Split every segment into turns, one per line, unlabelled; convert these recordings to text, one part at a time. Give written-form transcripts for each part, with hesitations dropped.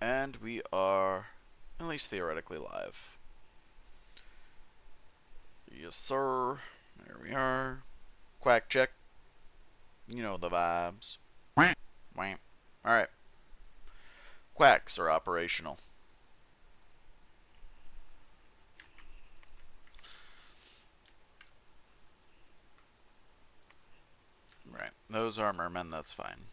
And we are, at least theoretically, live. Yes, sir. There we are. Quack check. You know the vibes. Wham. Alright. Quacks are operational. Right. Those are mermen, that's fine.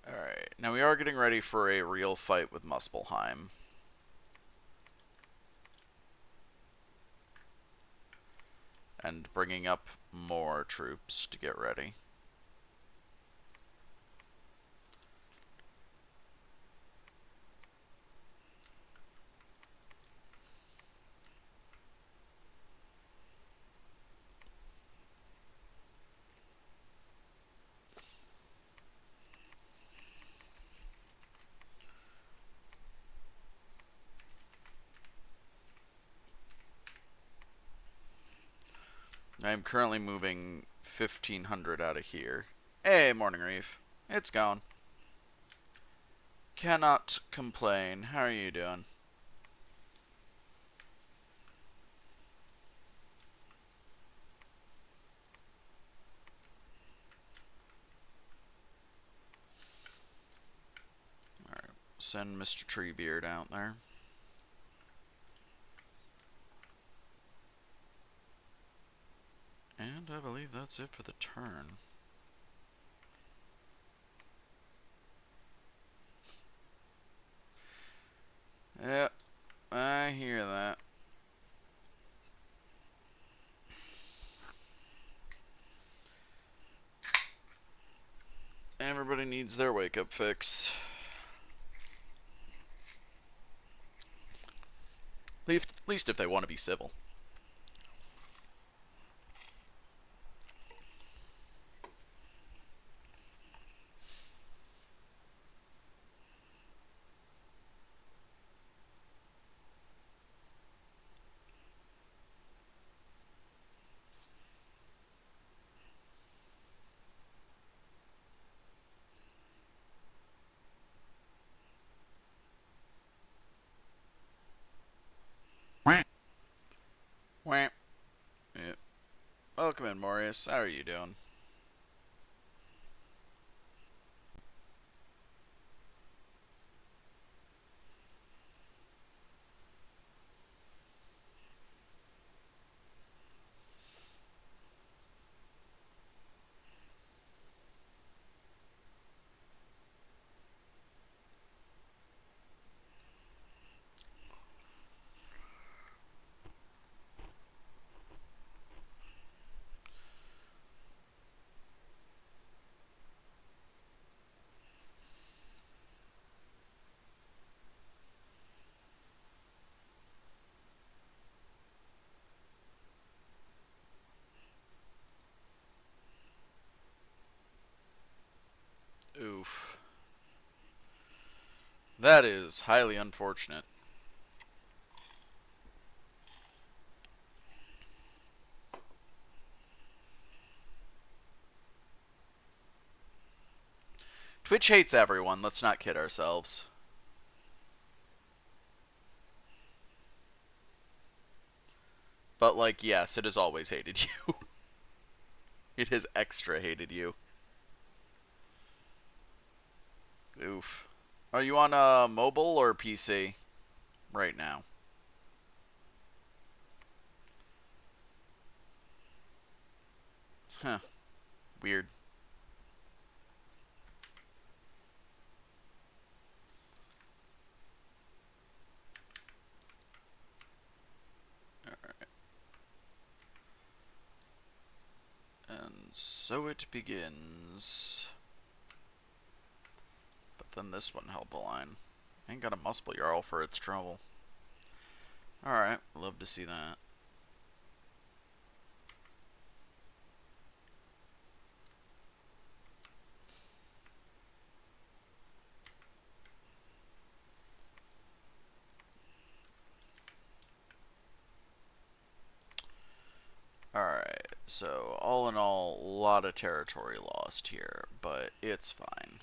Alright. Now we are getting ready for a real fight with Muspelheim. And bringing up more troops to get ready. I'm currently moving 1,500 out of here. Hey, Morning Reef. It's gone. Cannot complain. How are you doing? Alright, send Mr. Treebeard out there. And I believe that's it for the turn. Yep, I hear that. Everybody needs their wake-up fix. At least if they want to be civil. Wham. Yep. Welcome in, Marius. How are you doing? Oof. That is highly unfortunate. Twitch hates everyone, let's not kid ourselves. But, like, yes, it has always hated you. It has extra hated you. Oof. Are you on mobile or PC right now? Huh. Weird. Alright. And so it begins. But then this one held the line. Ain't got a Muspel Jarl for its trouble. Alright, love to see that. Alright. So, all in all, a lot of territory lost here, but it's fine.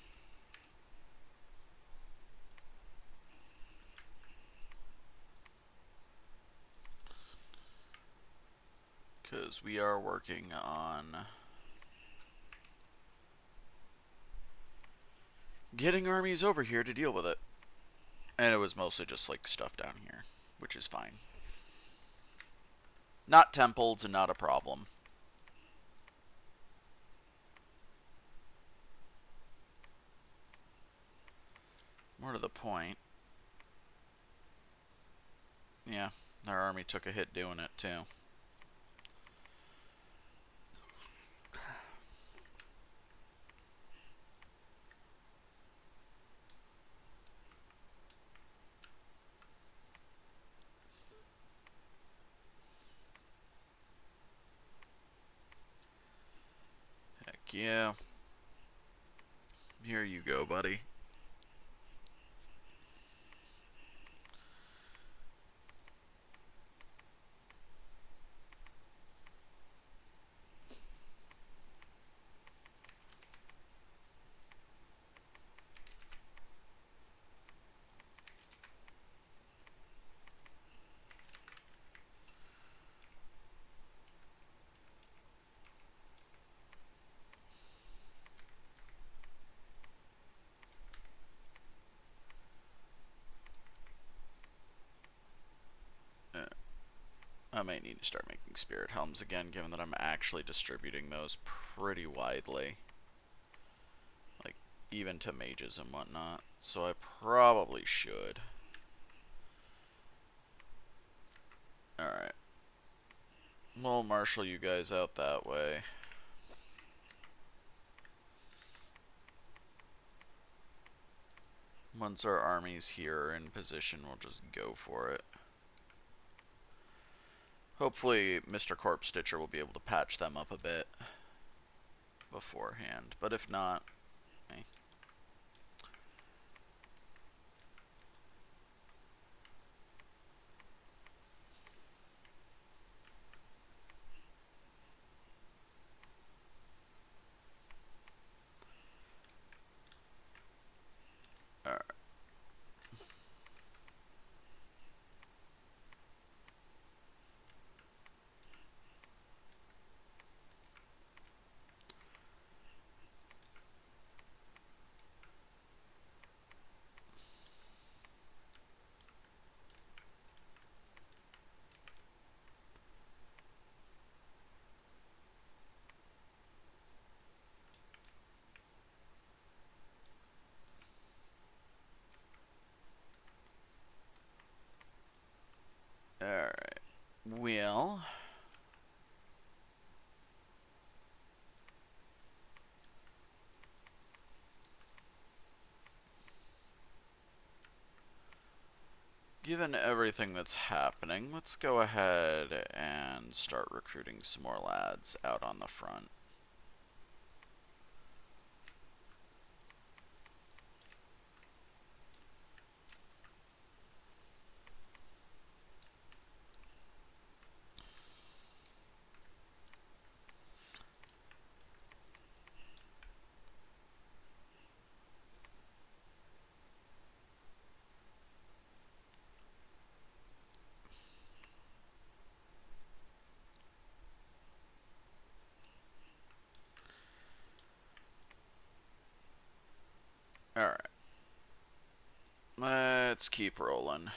Because we are working on getting armies over here to deal with it. And it was mostly just like stuff down here, which is fine. Not temples and not a problem. More to the point. Yeah, our army took a hit doing it too. Heck yeah. Here you go, buddy. I might need to start making spirit helms again, given that I'm actually distributing those pretty widely. Like, even to mages and whatnot. So I probably should. Alright. We'll marshal you guys out that way. Once our armies here are in position, we'll just go for it. Hopefully, Mr. Corpse Stitcher will be able to patch them up a bit beforehand. But if not, eh. Alright. Alright. Well, given everything that's happening, let's go ahead and start recruiting some more lads out on the front. Alright. Let's keep rolling.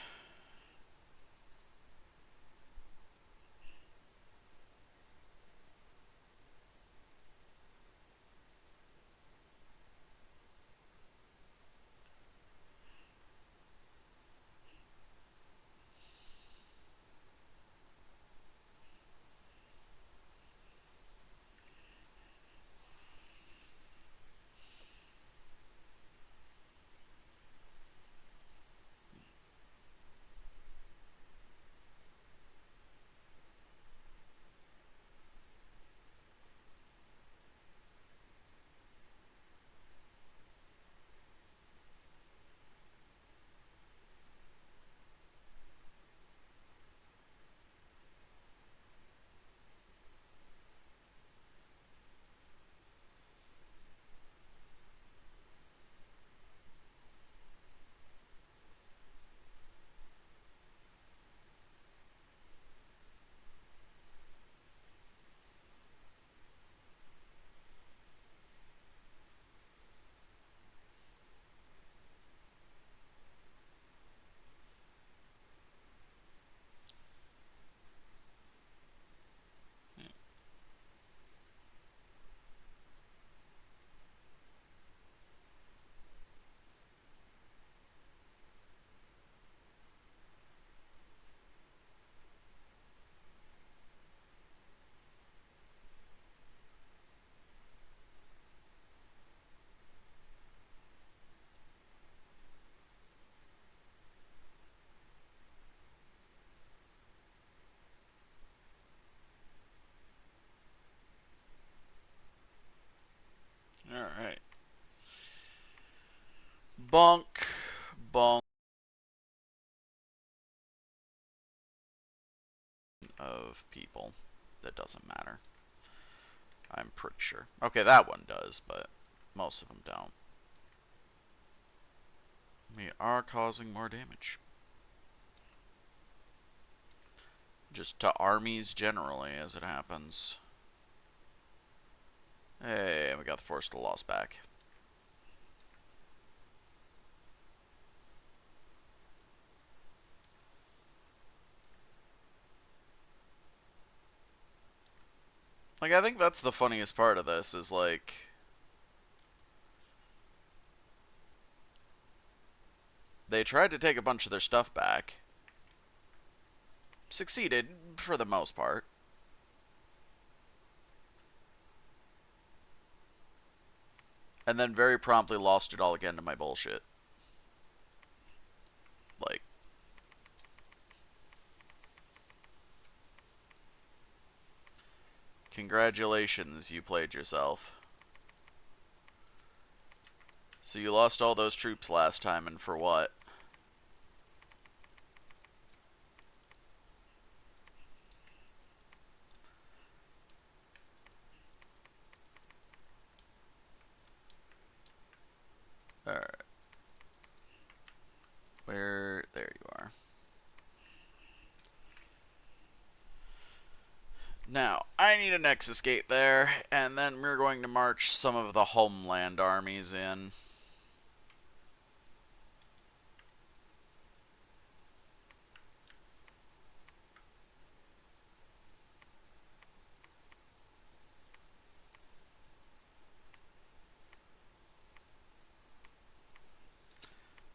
Bonk. Bonk. Of people. That doesn't matter. I'm pretty sure. Okay, that one does, but most of them don't. We are causing more damage. Just to armies generally, as it happens. Hey, we got the force to loss back. Like, I think that's the funniest part of this, is like, they tried to take a bunch of their stuff back. Succeeded, for the most part. And then very promptly lost it all again to my bullshit. Like, congratulations, you played yourself. So you lost all those troops last time, and for what? Alright. Where? There you are. Now, I need a Nexus Gate there, and then we're going to march some of the homeland armies in.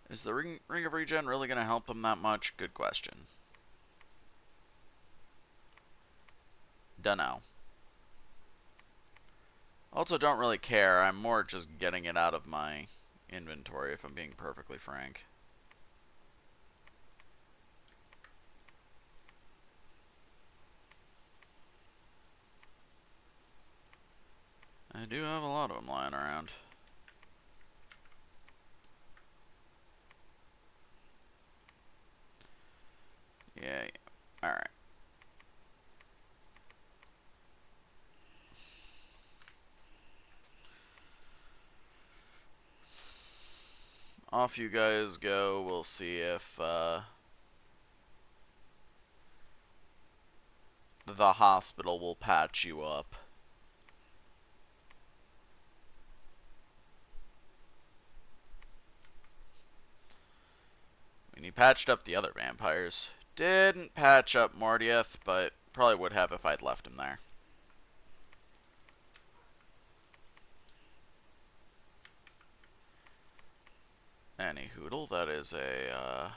Is the Ring of Regen really going to help them that much? Good question. Dunno. Also, don't really care. I'm more just getting it out of my inventory, if I'm being perfectly frank. I do have a lot of them lying around. Yeah. Alright. Off you guys go. We'll see if the hospital will patch you up. I mean, he patched up the other vampires. Didn't patch up Mordieth, but probably would have if I'd left him there. Any hoodle, that is a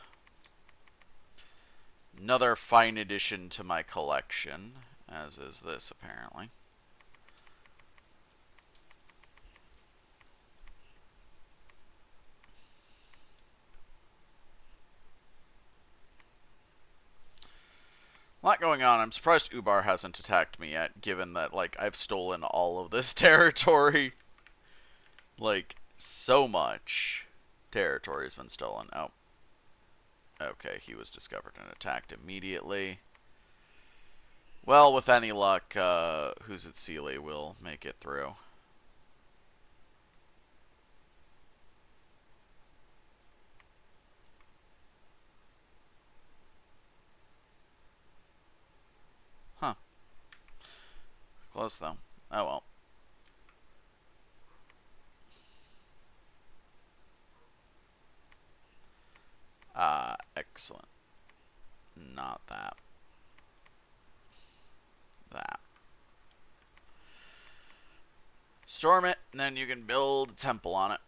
another fine addition to my collection, as is this apparently. A lot going on. I'm surprised Ubar hasn't attacked me yet, given that, like, I've stolen all of this territory. Like, so much territory has been stolen. Oh. Okay, he was discovered and attacked immediately. Well, with any luck, Who's It Sealy will make it through. Huh. Close, though. Oh, well. Excellent. Not that. That. Storm it, and then you can build a temple on it.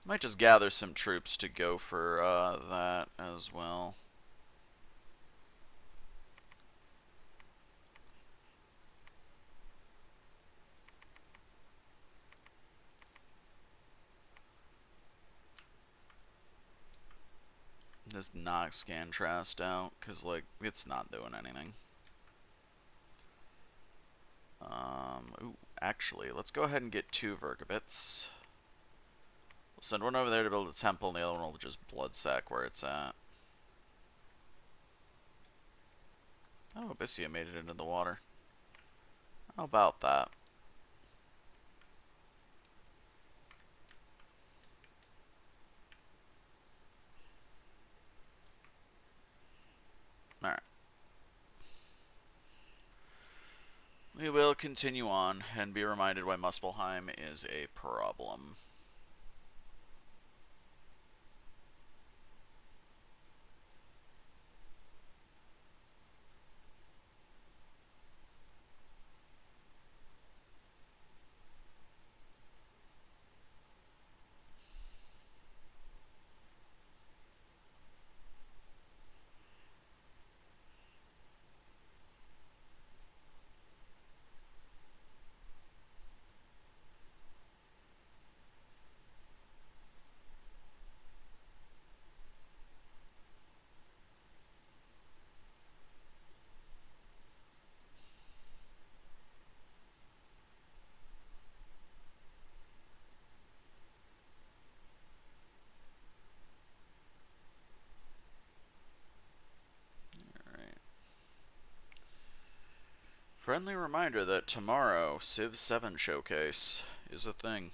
Might just gather some troops to go for that as well. just knock Scantrast out, because, like, it's not doing anything. Ooh, actually, let's go ahead and get 2 Vergabits. We'll send one over there to build a temple, and the other one will just bloodsack where it's at. Oh, Abyssia made it into the water. How about that? Alright. We will continue on and be reminded why Muspelheim is a problem. Friendly reminder that tomorrow, Civ 7 showcase is a thing.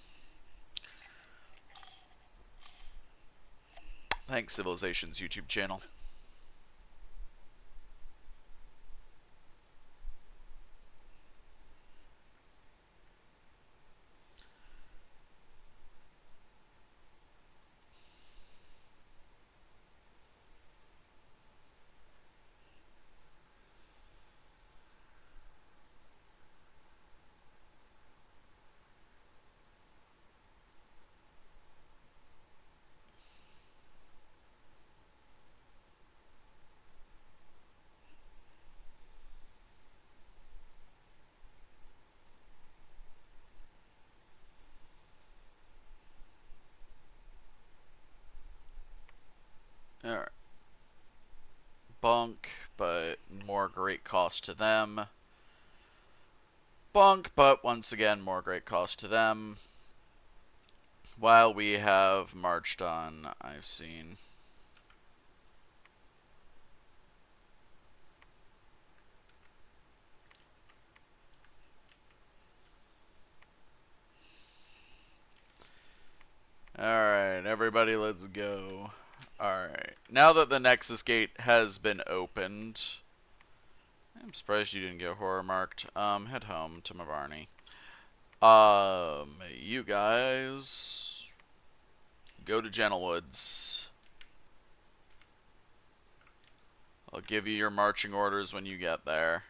Thanks, Civilization's YouTube channel. Alright. Bunk, but more great cost to them. Bunk, but once again, more great cost to them. While we have marched on, I've seen. Alright, everybody, let's go. Alright, now that the Nexus Gate has been opened, I'm surprised you didn't get horror marked. Head home to Mavarni. You guys go to Gentlewoods. I'll give you your marching orders when you get there.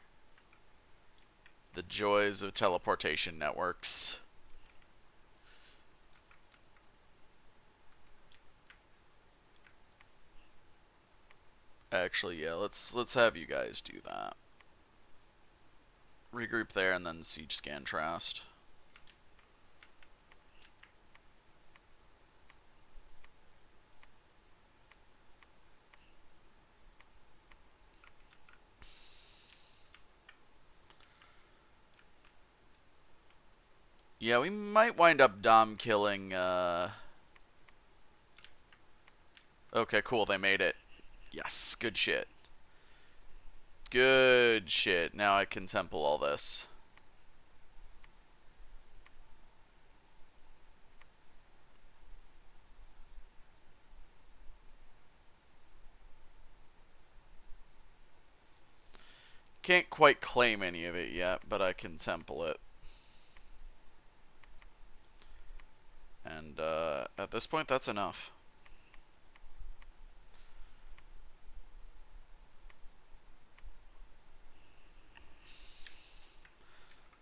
The joys of teleportation networks. Actually, yeah, let's have you guys do that. Regroup there and then siege Scantrast. Yeah, we might wind up Dom killing, Okay, cool, they made it. Yes, good shit. Good shit. Now I can temple all this. Can't quite claim any of it yet, but I can temple it. And, at this point, that's enough.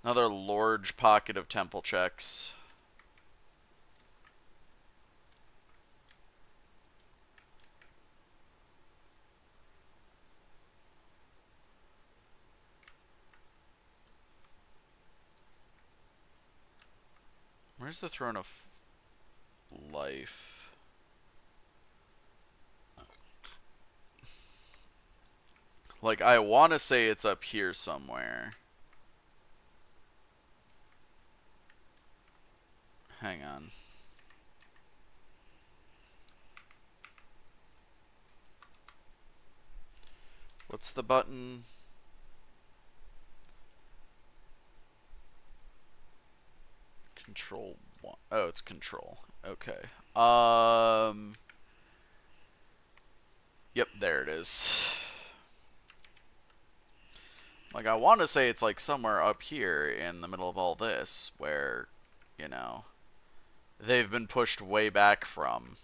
Another large pocket of temple checks. Where's the Throne of Life? Like, I want to say it's up here somewhere. Hang on. What's the button? Control 1. Oh, it's control. Okay. Yep, there it is. Like, I want to say it's like somewhere up here in the middle of all this where, you know, they've been pushed way back from.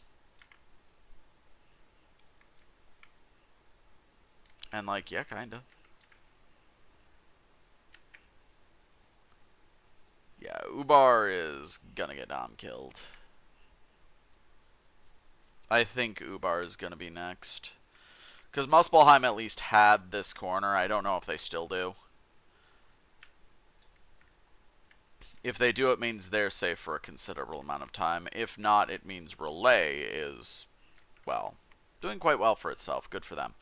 And like, yeah, kinda. Yeah, Ubar is gonna get Dom killed. I think Ubar is gonna be next. Because Muspelheim at least had this corner. I don't know if they still do. If they do, it means they're safe for a considerable amount of time. If not, it means Relay is, well, doing quite well for itself. Good for them.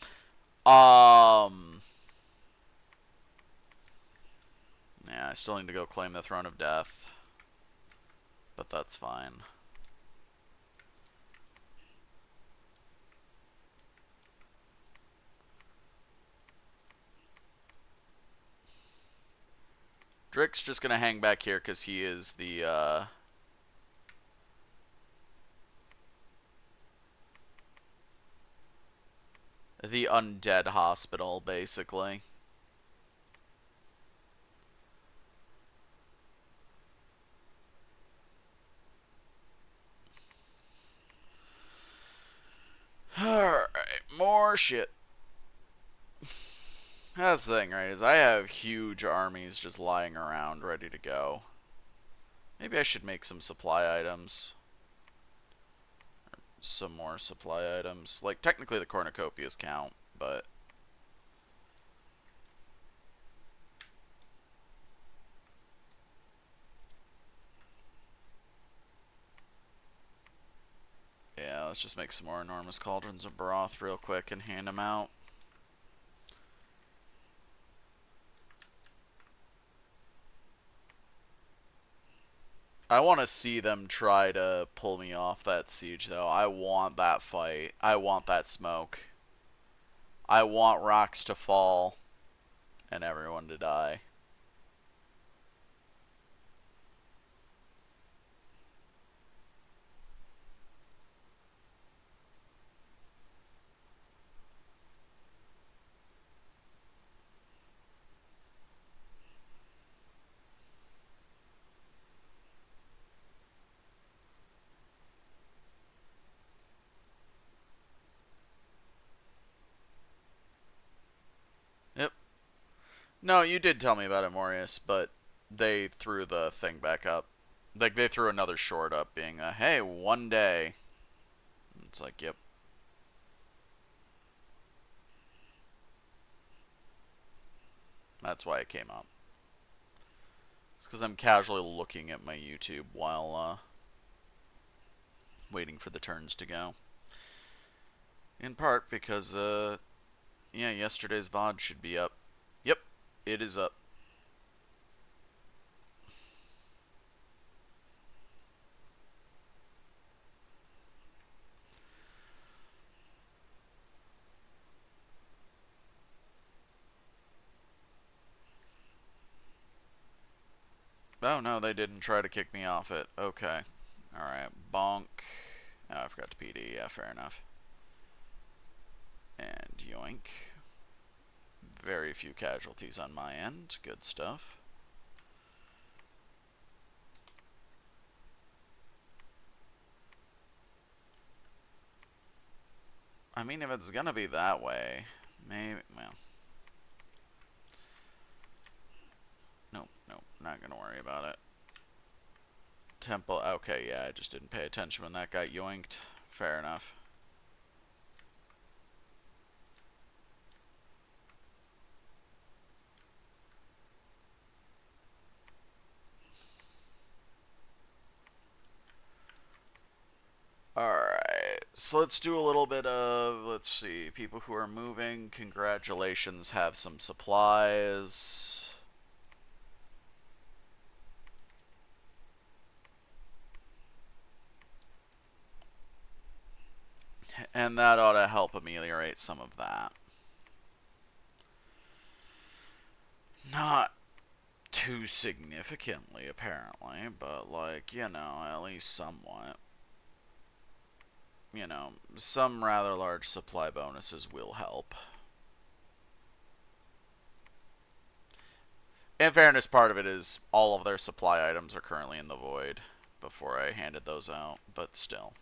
Yeah, I still need to go claim the Throne of Death. But that's fine. Drick's just gonna hang back here because he is the undead hospital, basically. Alright, more shit. That's the thing, right, is I have huge armies just lying around ready to go. Maybe I should make some supply items. Some more supply items. Like, technically the cornucopias count, but... yeah, let's just make some more enormous cauldrons of broth real quick and hand them out. I want to see them try to pull me off that siege, though. I want that fight. I want that smoke. I want rocks to fall and everyone to die. Yep. No, you did tell me about it, Morius, but they threw the thing back up. Like, they threw another short up being, hey, one day. It's like, yep. That's why it came up. It's because I'm casually looking at my YouTube while waiting for the turns to go. In part because, yeah, yesterday's VOD should be up. Yep, it is up. Oh, no, they didn't try to kick me off it. Okay. Alright, bonk. Oh, I forgot to PD. Yeah, fair enough. And yoink. Very few casualties on my end. Good stuff. I mean, if it's gonna be that way, maybe, well. Nope, nope, not gonna worry about it. Temple, okay, yeah, I just didn't pay attention when that got yoinked. Fair enough. Alright. so let's do a little bit of, let's see, people who are moving, congratulations, have some supplies. And that ought to help ameliorate some of that. Not too significantly, apparently, but, like, you know, at least somewhat. You know, some rather large supply bonuses will help. In fairness, part of it is all of their supply items are currently in the void before I handed those out, but still.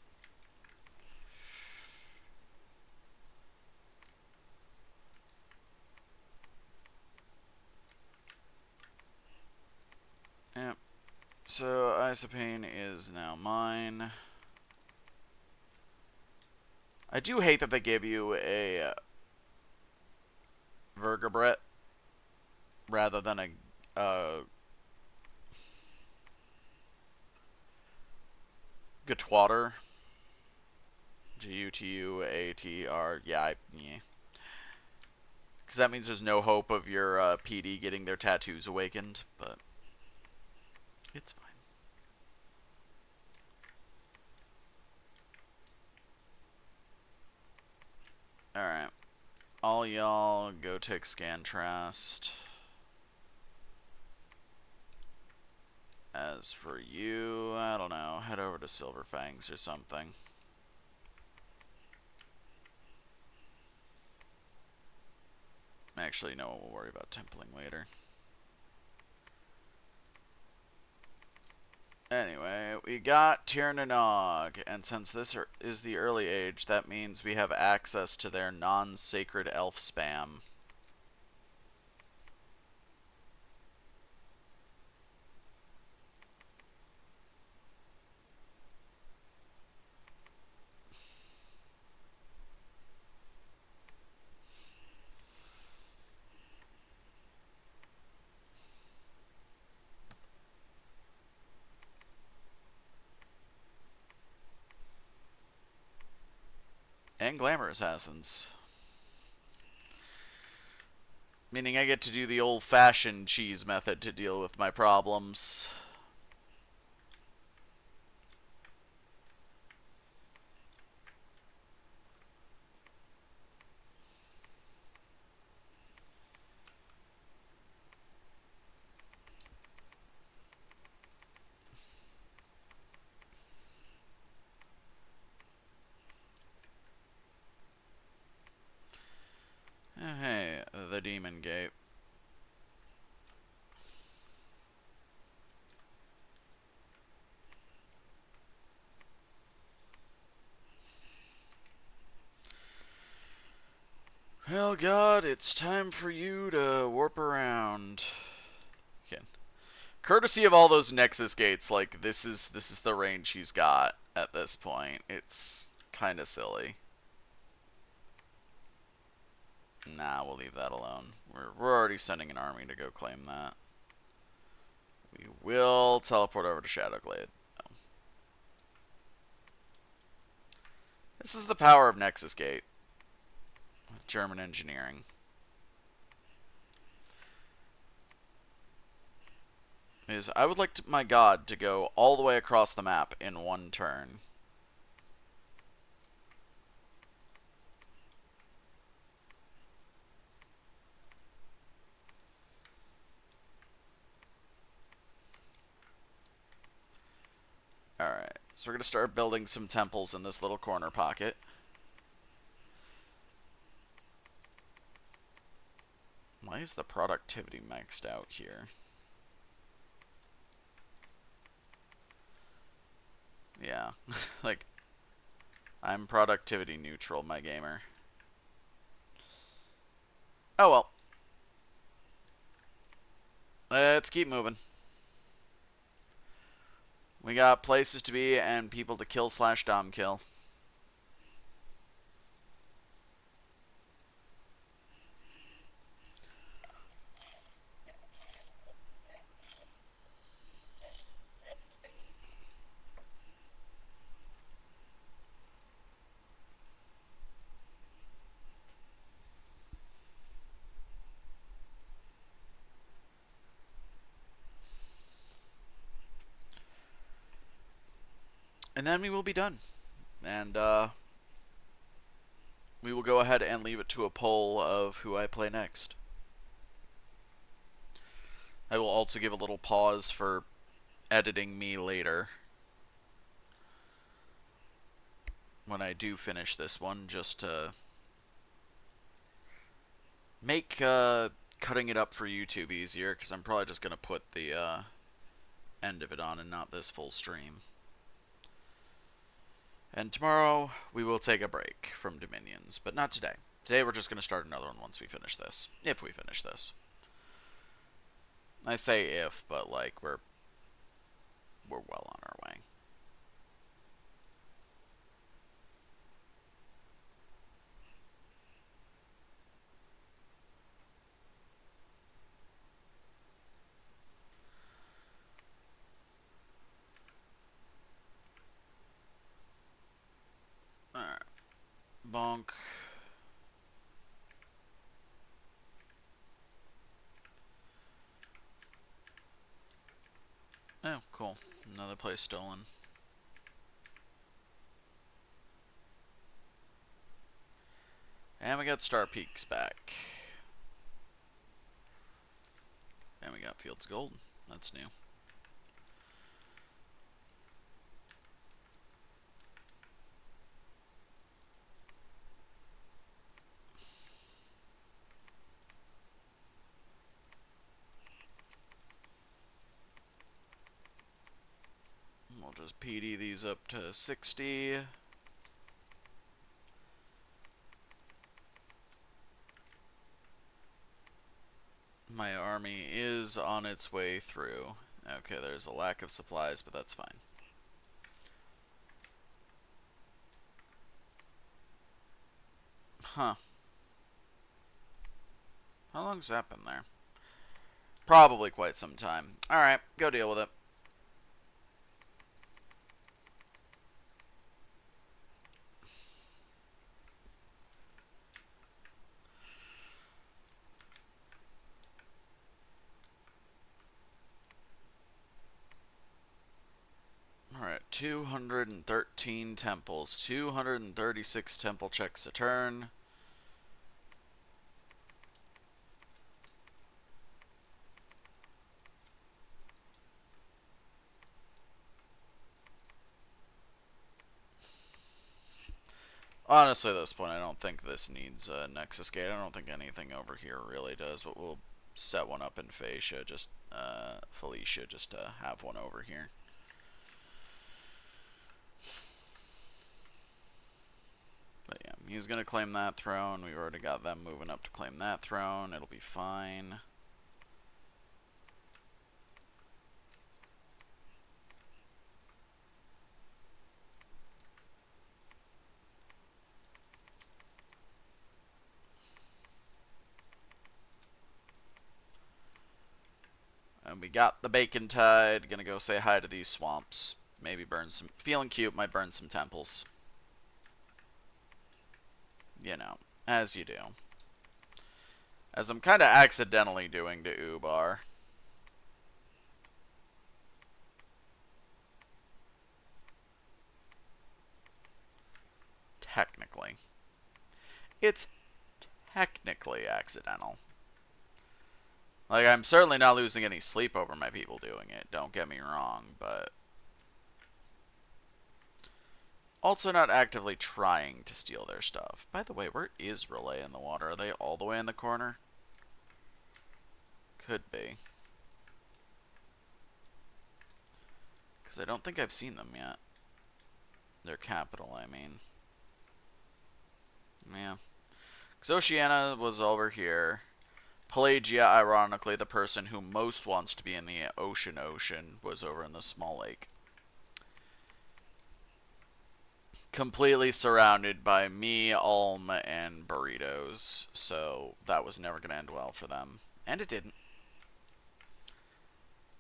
Yep. So, Isopane is now mine. I do hate that they give you a vertebrate rather than a Gutwater. Gutuatr. Yeah. Because that means there's no hope of your PD getting their tattoos awakened, but it's fine. Alright. All y'all go take Scantrast. As for you, I don't know. Head over to Silverfangs or something. Actually, no, we'll worry about templing later. Anyway, we got Tirnanog, and since this is the early age, that means we have access to their non-sacred elf spam. And Glamour Assassins. Meaning I get to do the old-fashioned cheese method to deal with my problems. Hey, the Demon Gate. Well, God, it's time for you to warp around. Okay. Courtesy of all those Nexus gates, like this is the range he's got at this point. It's kind of silly. Nah, we'll leave that alone. We're already sending an army to go claim that. We will teleport over to Shadowglade. Oh. This is the power of Nexus Gate. German engineering. Is I would like my god to go all the way across the map in one turn. Alright, so we're going to start building some temples in this little corner pocket. Why is the productivity maxed out here? Yeah, like, I'm productivity neutral, my gamer. Oh well. Let's keep moving. We got places to be and people to kill / dom kill. And then we will be done. And we will go ahead and leave it to a poll of who I play next. I will also give a little pause for editing me later when I do finish this one, just to make cutting it up for YouTube easier, because I'm probably just going to put the end of it on and not this full stream. And tomorrow we will take a break from Dominions, but not today. Today we're just going to start another one once we finish this. If we finish this. I say if, but like we're well on our way. Alright. Bonk. Oh, cool. Another place stolen. And we got Star Peaks back. And we got Fields Gold. That's new. We'll just PD these up to 60. My army is on its way through. Okay, there's a lack of supplies, but that's fine. Huh. How long's that been there? Probably quite some time. Alright, go deal with it. Alright, 213 temples. 236 temple checks a turn. Honestly, at this point, I don't think this needs a Nexus Gate. I don't think anything over here really does, but we'll set one up in Phaecia, Felicia, just to have one over here. But yeah, he's going to claim that throne. We've already got them moving up to claim that throne. It'll be fine. And we got the Bacon Tide. Gonna go say hi to these swamps. Maybe burn some... Feeling cute, might burn some temples. You know, as you do. As I'm kind of accidentally doing to Ubar. Technically. It's technically accidental. Like, I'm certainly not losing any sleep over my people doing it, don't get me wrong, but... Also not actively trying to steal their stuff. By the way, where is Relay in the water? Are they all the way in the corner? Could be. Because I don't think I've seen them yet. Their capital, I mean. Yeah. Because Oceania was over here. Pelagia, ironically, the person who most wants to be in the ocean, was over in the small lake. Completely surrounded by me, Ulm, and burritos. So that was never going to end well for them. And it didn't.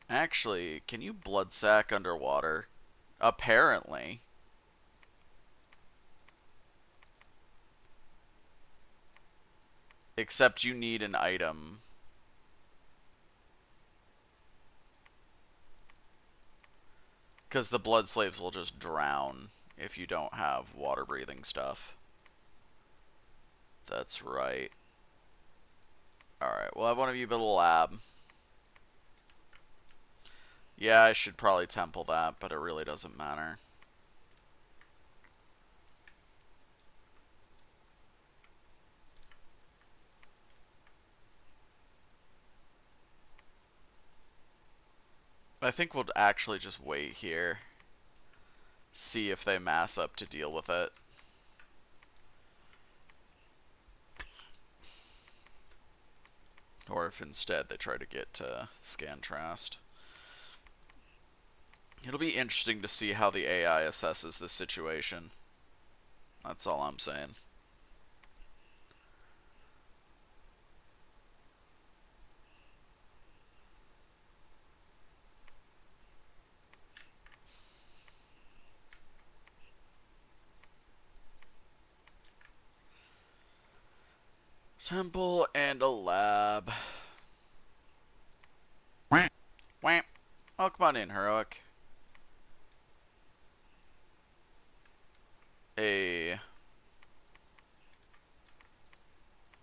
Actually, can you blood sack underwater? Apparently. Except you need an item. Because the blood slaves will just drown if you don't have water-breathing stuff. That's right. Alright, we'll have one of you build a lab. Yeah, I should probably temple that, but it really doesn't matter. I think we'll actually just wait here. See if they mass up to deal with it. Or if instead they try to get to Scantrast. It'll be interesting to see how the AI assesses this situation. That's all I'm saying. Temple and a lab. Wham. Oh, come on in, Heroic. Hey.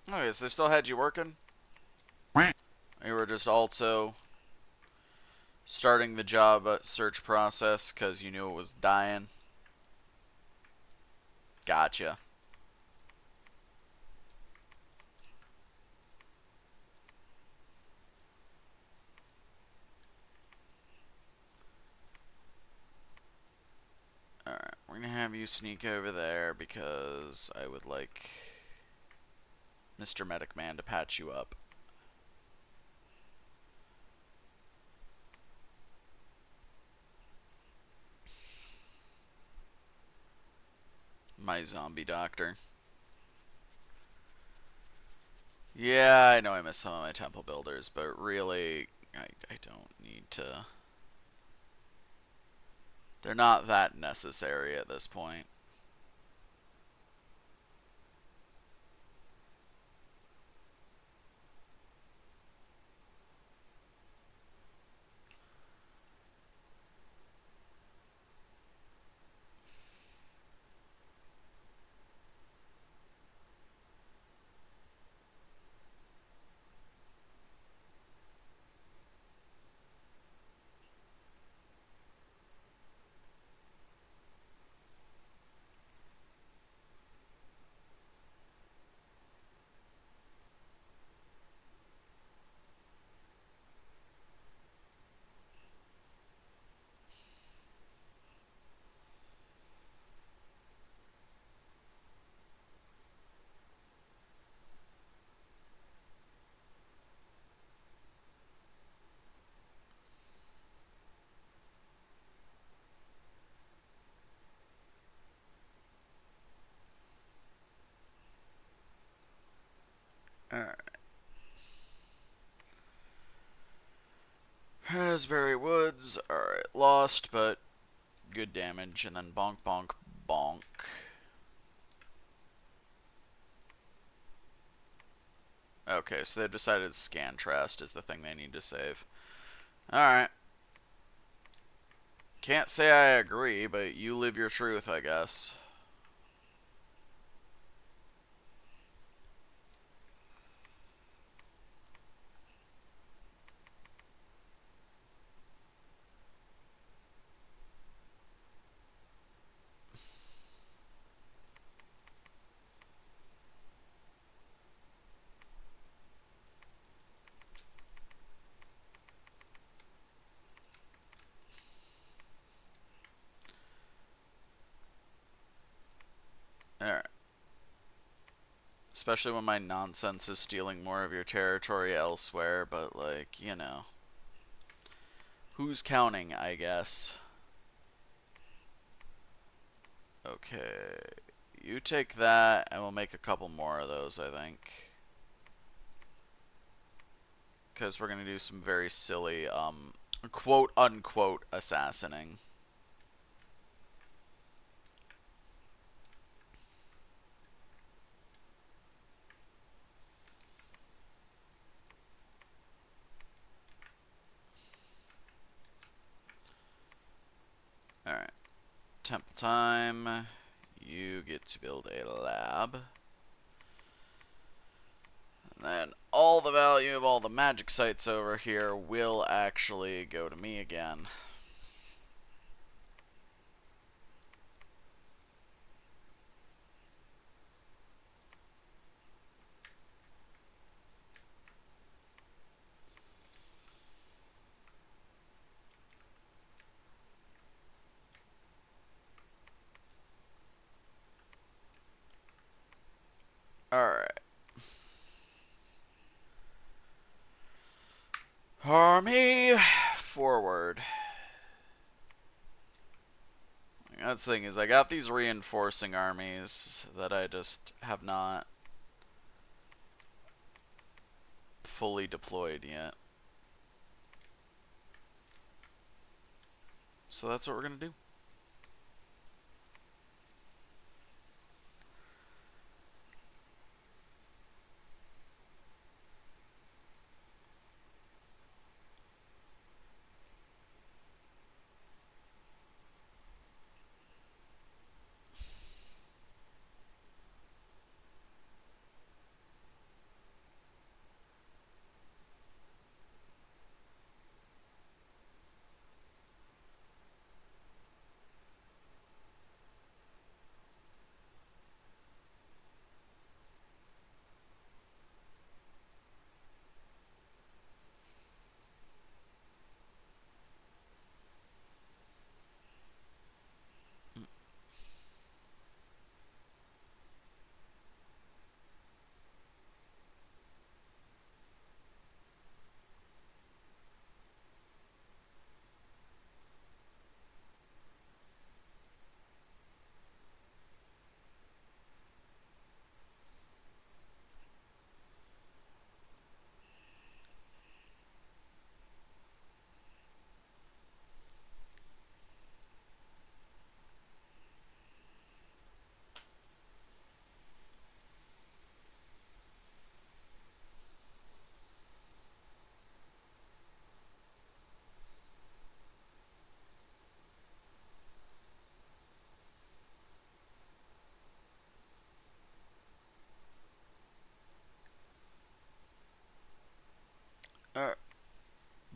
Okay, so they still had you working? You were just also starting the job search process because you knew it was dying? Gotcha. Alright, we're gonna have you sneak over there because I would like Mr. Medic Man to patch you up. My zombie doctor. Yeah, I know I missed some of my temple builders, but really, I don't need to. They're not that necessary at this point. Alright. Raspberry Woods. Alright, lost, but good damage. And then bonk, bonk, bonk. Okay, so they've decided Scantrast is the thing they need to save. Alright. Can't say I agree, but you live your truth, I guess. Alright. Especially when my nonsense is stealing more of your territory elsewhere, but, like, you know. Who's counting, I guess? Okay. You take that, and we'll make a couple more of those, I think. Because we're going to do some very silly, quote-unquote assassinating. temple time. You get to build a lab. And then all the value of all the magic sites over here will actually go to me again. Alright. Army forward. That's the thing is I got these reinforcing armies that I just have not fully deployed yet. So that's what we're going to do.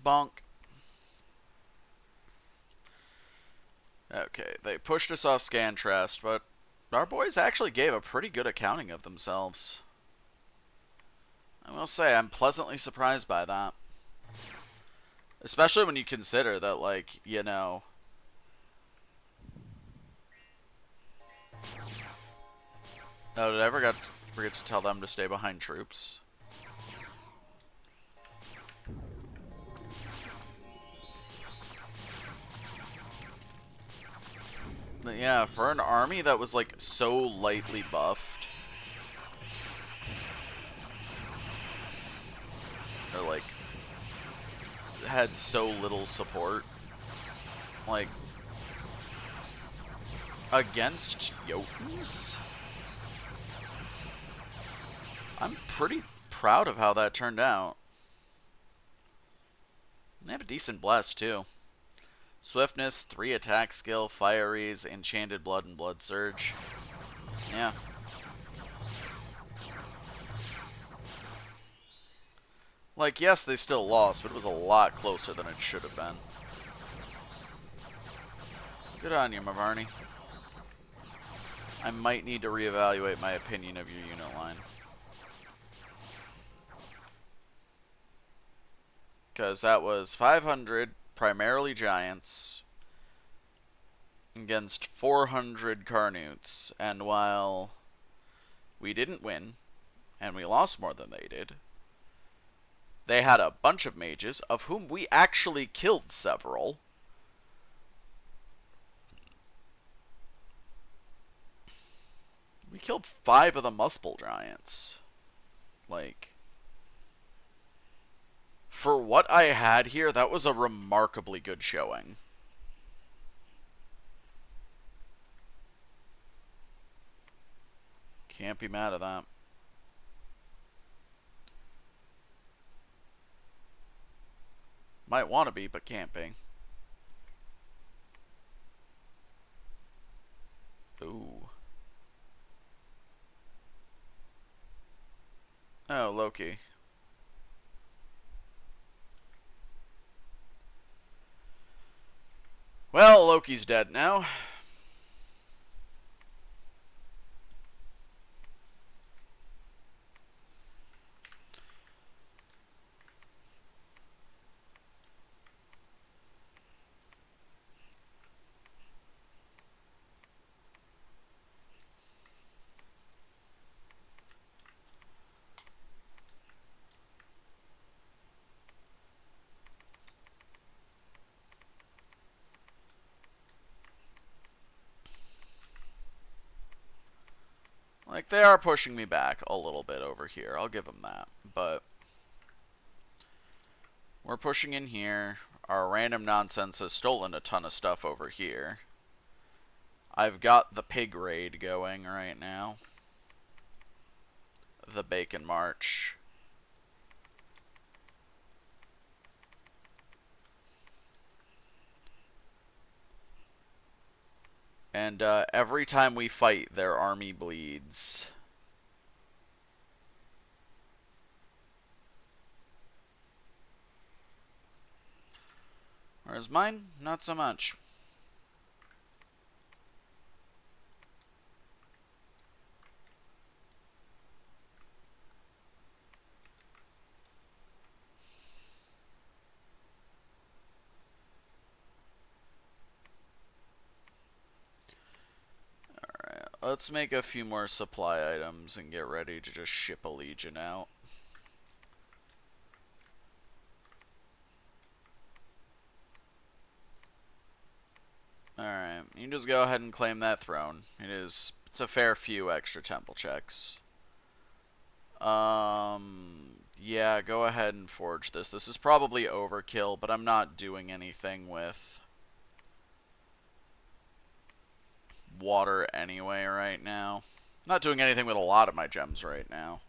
Bonk. Okay, they pushed us off Scantrest, but our boys actually gave a pretty good accounting of themselves. I will say, I'm pleasantly surprised by that. Especially when you consider that, like, you know... Oh, did I ever forget to tell them to stay behind troops? But yeah, for an army that was, like, so lightly buffed... Or, like, had so little support. Like, against Jotuns? I'm pretty proud of how that turned out. They have a decent blast, too. Swiftness, 3 attack skill, Fieries, Enchanted Blood, and Blood Surge. Yeah. Like, yes, they still lost, but it was a lot closer than it should have been. Good on you, Mavarni. I might need to reevaluate my opinion of your unit line. Because that was 500, primarily Giants, against 400 Carnutes. And while we didn't win, and we lost more than they did, they had a bunch of mages, of whom we actually killed several. We killed 5 of the Muspel Giants. Like, for what I had here, that was a remarkably good showing. Can't be mad at that. Might want to be, but can't be. Oh, Loki. Well, Loki's dead now. Like, they are pushing me back a little bit over here. I'll give them that. But we're pushing in here. Our random nonsense has stolen a ton of stuff over here. I've got the pig raid going right now. The Bacon March. And every time we fight, their army bleeds. Whereas mine, not so much. Alright, let's make a few more supply items and get ready to just ship a legion out. Alright, you can just go ahead and claim that throne. It's a fair few extra temple checks. Yeah, go ahead and forge this. This is probably overkill, but I'm not doing anything with water anyway right now. Not doing anything with a lot of my gems right now.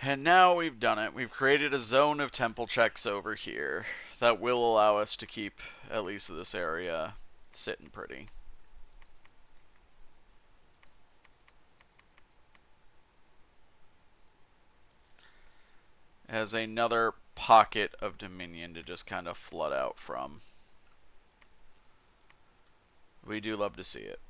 And now we've done it. We've created a zone of temple checks over here that will allow us to keep at least this area sitting pretty. As another pocket of dominion to just kind of flood out from. We do love to see it.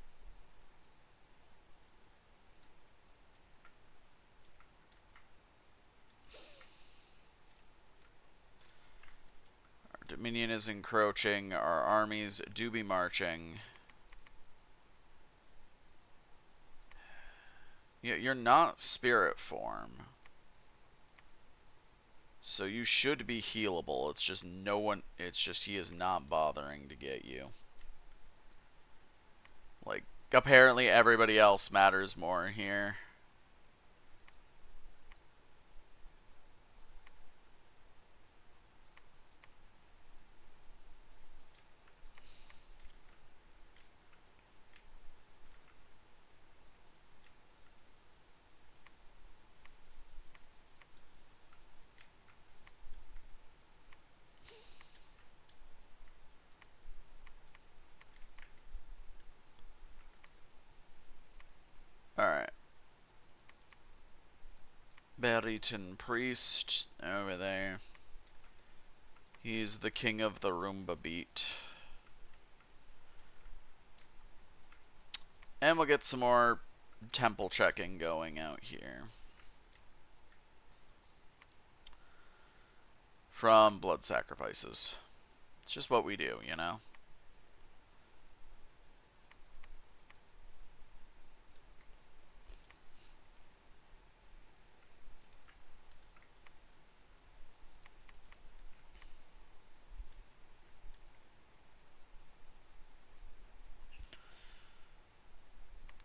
Our dominion is encroaching. Our armies do be marching. You're not spirit form. So you should be healable. It's just he is not bothering to get you. Like, apparently everybody else matters more here. Alright. Bariton Priest over there. He's the king of the Roomba beat. And we'll get some more temple checking going out here. From blood sacrifices. It's just what we do, you know?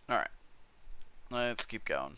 Alright. Let's keep going.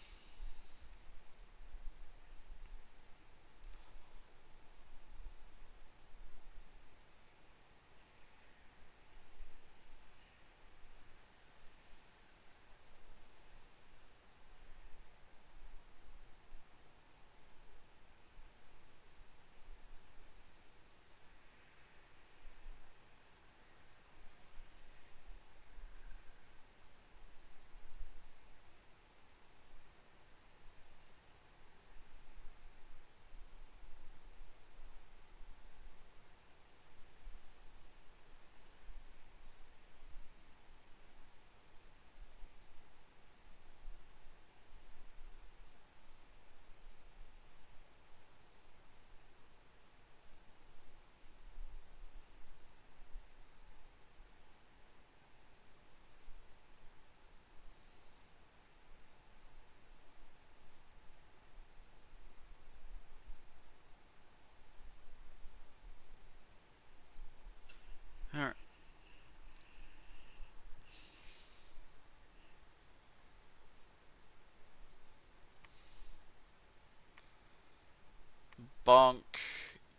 Bonk.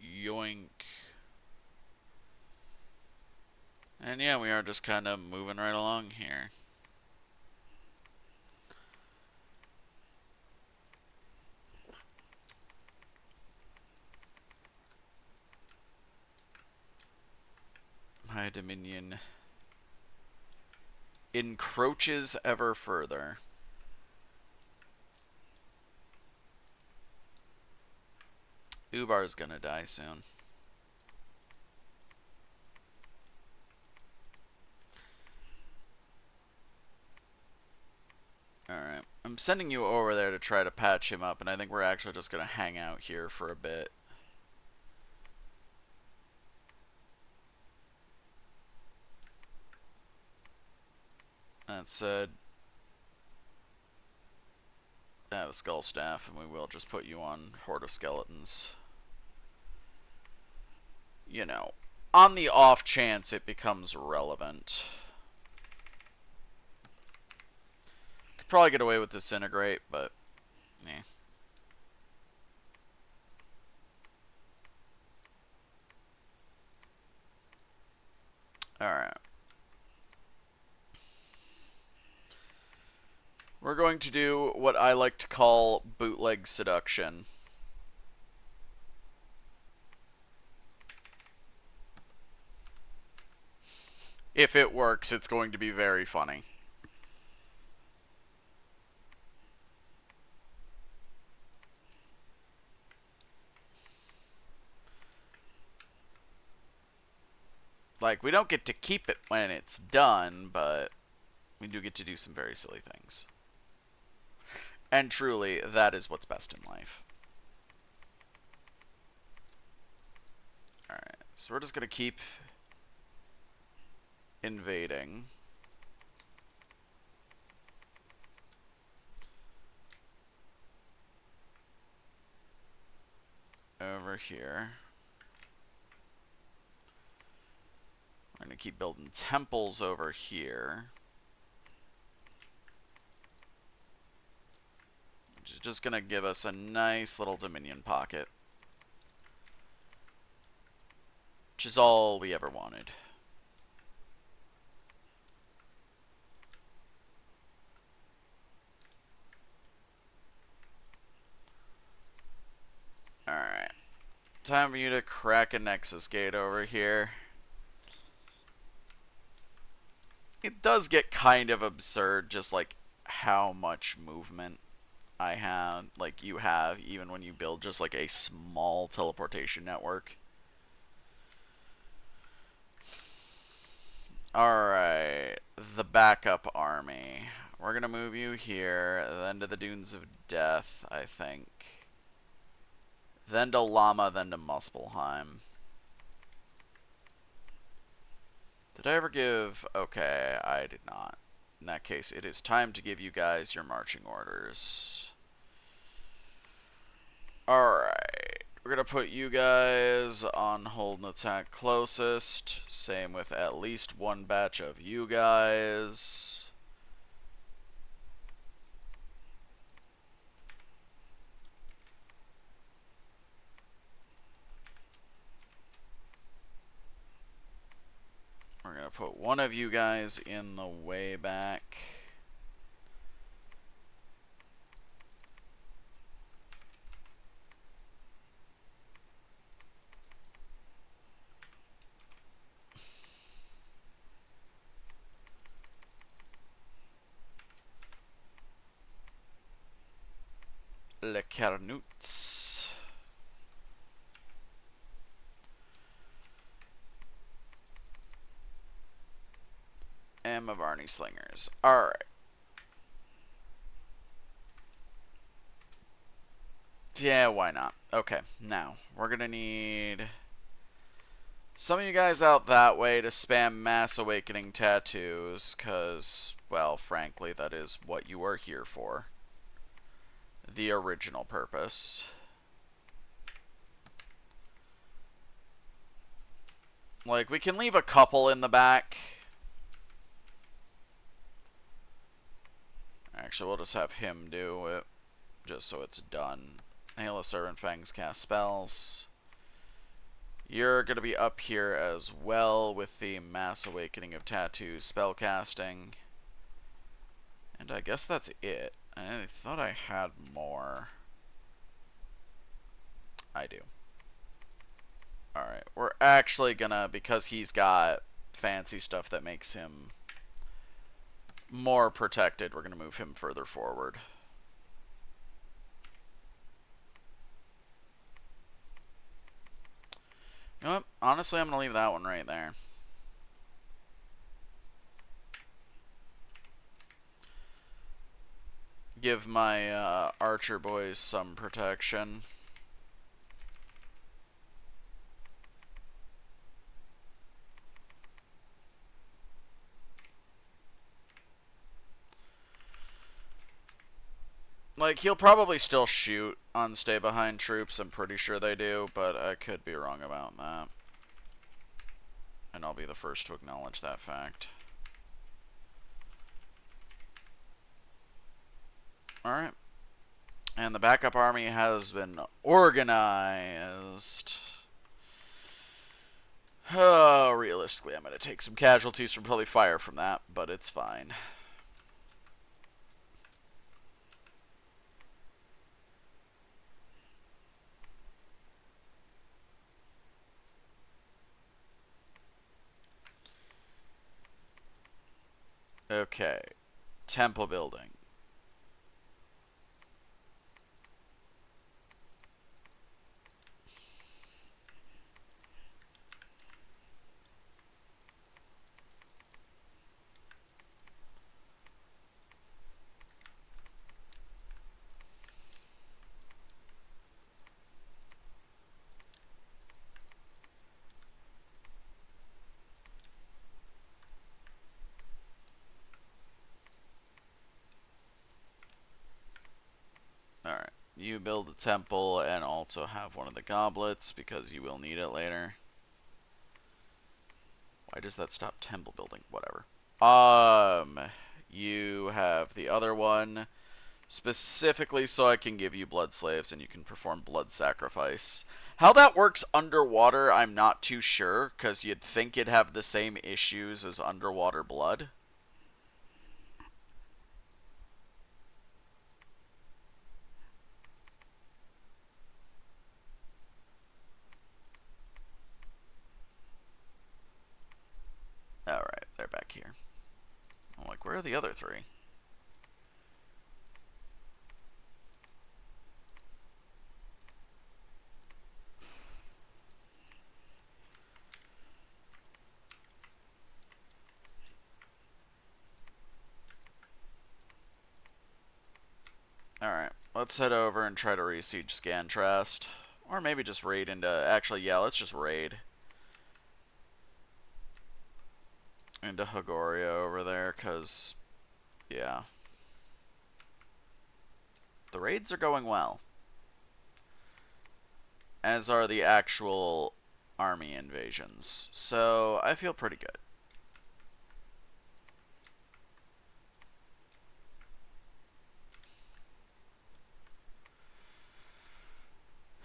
Yoink. And yeah, we are just kind of moving right along here. My dominion encroaches ever further. Ubar's gonna die soon. Alright. I'm sending you over there to try to patch him up, and I think we're actually just gonna hang out here for a bit. That said, I have a skull staff, and we will just put you on Horde of Skeletons. You know, on the off chance it becomes relevant. Could probably get away with Disintegrate, but eh. Alright. We're going to do what I like to call bootleg seduction. If it works, it's going to be very funny. Like, we don't get to keep it when it's done, but we do get to do some very silly things. And truly, that is what's best in life. Alright, so we're just going to keep invading. Over here. We're going to keep building temples over here. Which is just going to give us a nice little Dominion pocket. Which is all we ever wanted. Alright. Time for you to crack a Nexus Gate over here. It does get kind of absurd, just like how much movement I have, like you have, even when you build just like a small teleportation network. Alright, the backup army. We're gonna move you here, then to the Dunes of Death, I think. Then to Llama, then to Muspelheim. Did I ever give... Okay, I did not. In that case, it is time to give you guys your marching orders. Alright. We're going to put you guys on hold and attack closest. Same with at least one batch of you guys. We're going to put one of you guys in the way back. Le Carnutes. And Mavarni Slingers. Alright. Yeah, why not? Okay, now, we're gonna need some of you guys out that way to spam Mass Awakening tattoos, because, well, frankly, that is what you are here for. The original purpose. Like, we can leave a couple in the back. Actually, we'll just have him do it, just so it's done. Hail of Servant Fangs cast spells. You're going to be up here as well with the Mass Awakening of Tattoos spell casting. And I guess that's it. I thought I had more. I do. Alright, we're actually gonna, because he's got fancy stuff that makes him more protected, we're gonna move him further forward. You know what? Honestly, I'm gonna leave that one right there. Give my archer boys some protection. Like, he'll probably still shoot on stay behind troops, I'm pretty sure they do, but I could be wrong about that. And I'll be the first to acknowledge that fact. Alright. And the backup army has been organized. Oh, realistically, I'm going to take some casualties from probably fire from that, but it's fine. Okay. Temple building. Alright. You build a temple and also have one of the goblets because you will need it later. Why does that stop temple building? Whatever. You have the other one specifically so I can give you blood slaves and you can perform blood sacrifice. How that works underwater, I'm not too sure, because you'd think it'd have the same issues as underwater blood. Alright, they're back here. I'm like, where are the other three? Alright, let's head over and try to re-siege Scantrast. Or maybe just raid into... Actually, yeah, let's just raid into Hagoria over there, because... Yeah. The raids are going well. As are the actual army invasions. So, I feel pretty good.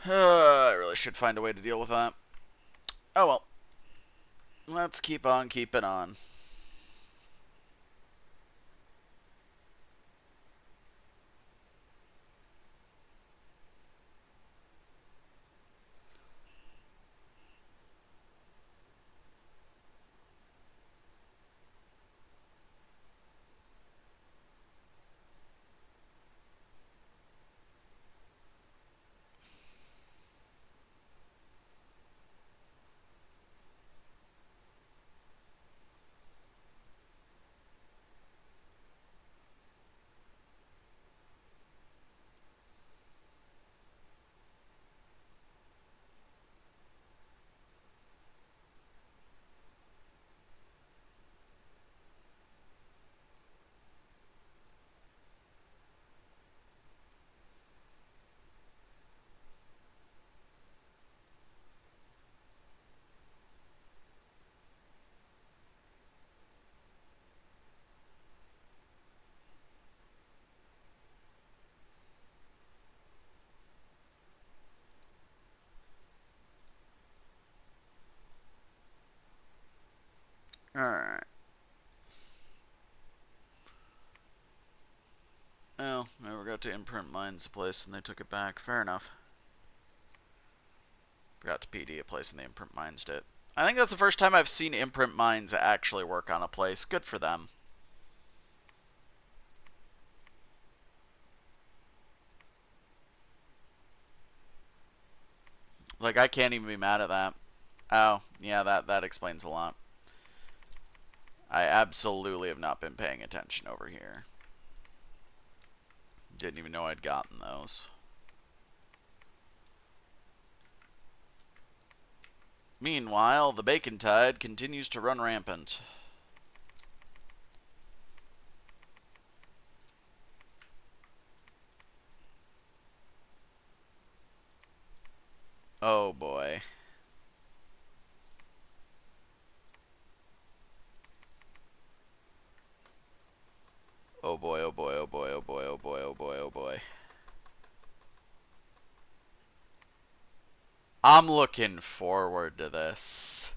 I really should find a way to deal with that. Oh well. Let's keep on keeping on. Alright. Well, never got to imprint mines a place and they took it back. Fair enough. Forgot to PD a place and they imprint mines it. I think that's the first time I've seen imprint mines actually work on a place. Good for them. Like, I can't even be mad at that. Oh, yeah, that explains a lot. I absolutely have not been paying attention over here. Didn't even know I'd gotten those. Meanwhile, the bacon tide continues to run rampant. Oh boy. Oh boy, oh boy, oh boy, oh boy, oh boy, oh boy, oh boy. I'm looking forward to this.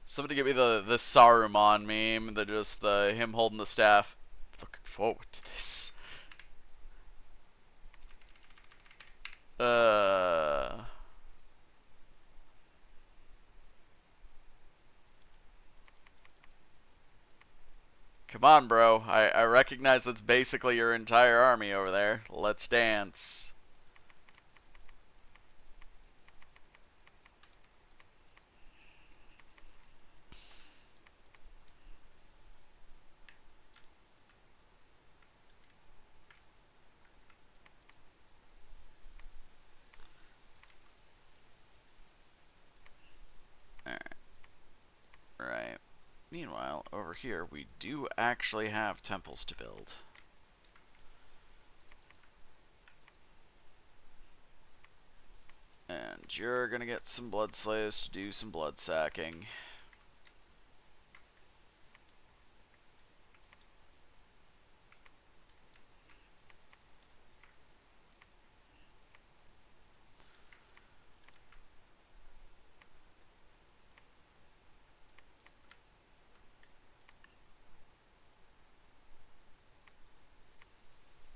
Somebody give me the Saruman meme, the him holding the staff. Looking forward to this. Uh Come on, bro. I recognize that's basically your entire army over there. Let's dance. Alright. Right. Meanwhile, over here, we do actually have temples to build. And you're gonna get some blood slaves to do some blood sacking.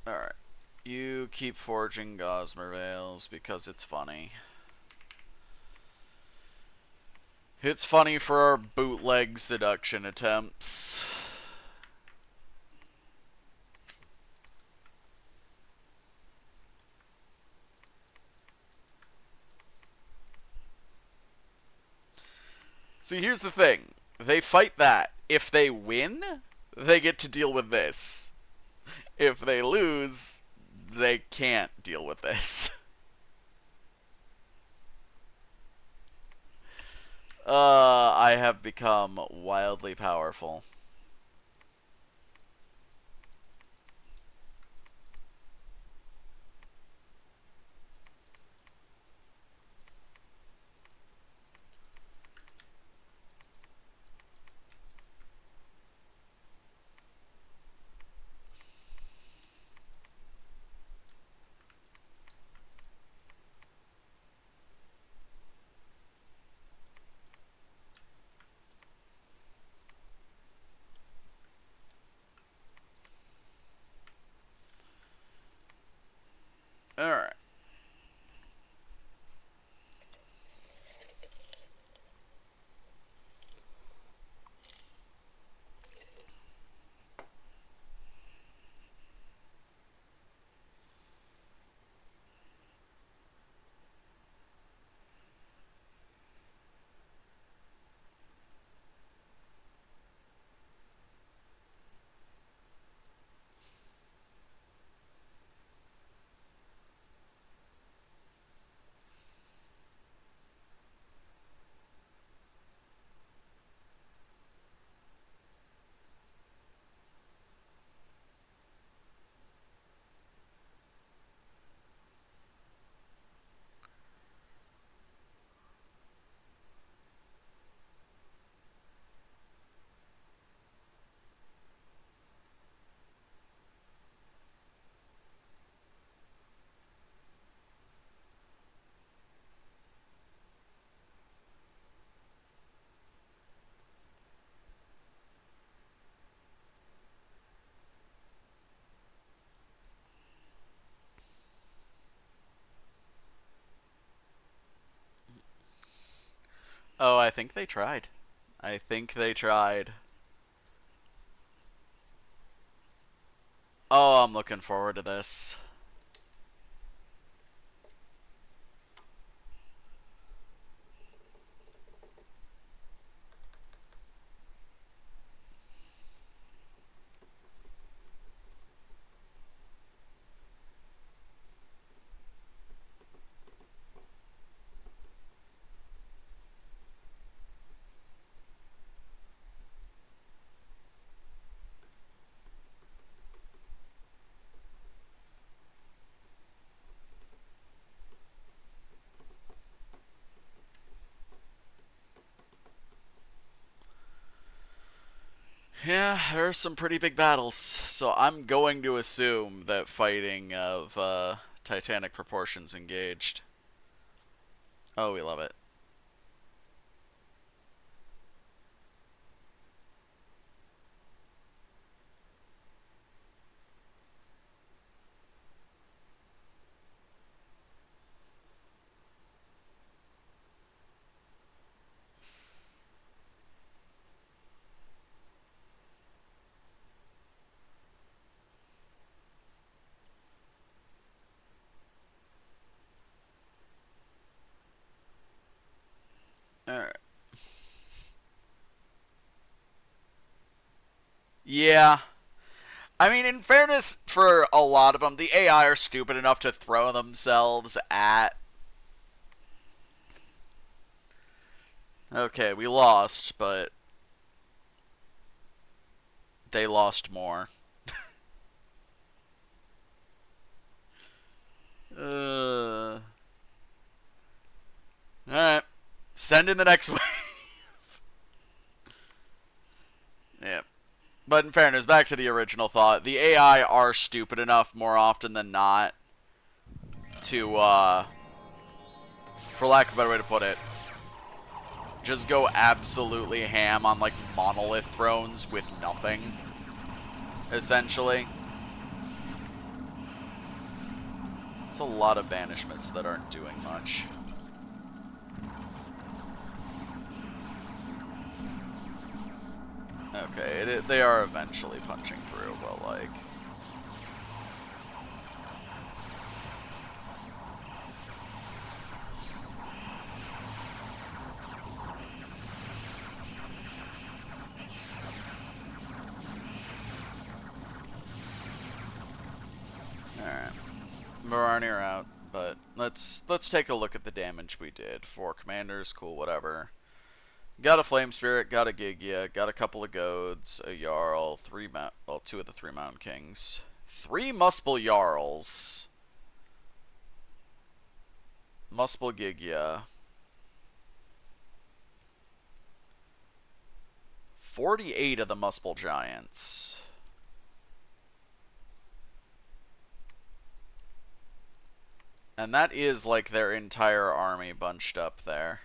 Alright. You keep forging Gosmer Veils because it's funny. It's funny for our bootleg seduction attempts. See, here's the thing. They fight that. If they win, they get to deal with this. If they lose, they can't deal with this. I have become wildly powerful. Alright. Oh, I think they tried. I think they tried. Oh, I'm looking forward to this. Yeah, there are some pretty big battles, so I'm going to assume that fighting of Titanic proportions engaged. Oh, we love it. Alright. Yeah. I mean, in fairness, for a lot of them, the AI are stupid enough to throw themselves at. Okay, we lost, but they lost more. Uh. Alright. Send in the next wave. Yeah. But in fairness, back to the original thought, the AI are stupid enough more often than not to, for lack of a better way to put it, just go absolutely ham on, like, monolith thrones with nothing, essentially. It's a lot of banishments that aren't doing much. Okay, they are eventually punching through, but, like... Alright. Mavarni are out, but let's take a look at the damage we did. 4 commanders, cool, whatever. Got a Flame Spirit, got a Gigya, got a couple of Goads, a Jarl, 2 of the 3 Mountain Kings. 3 Muspel Jarls. Muspel Gigya. 48 of the Muspel Giants. And that is like their entire army bunched up there.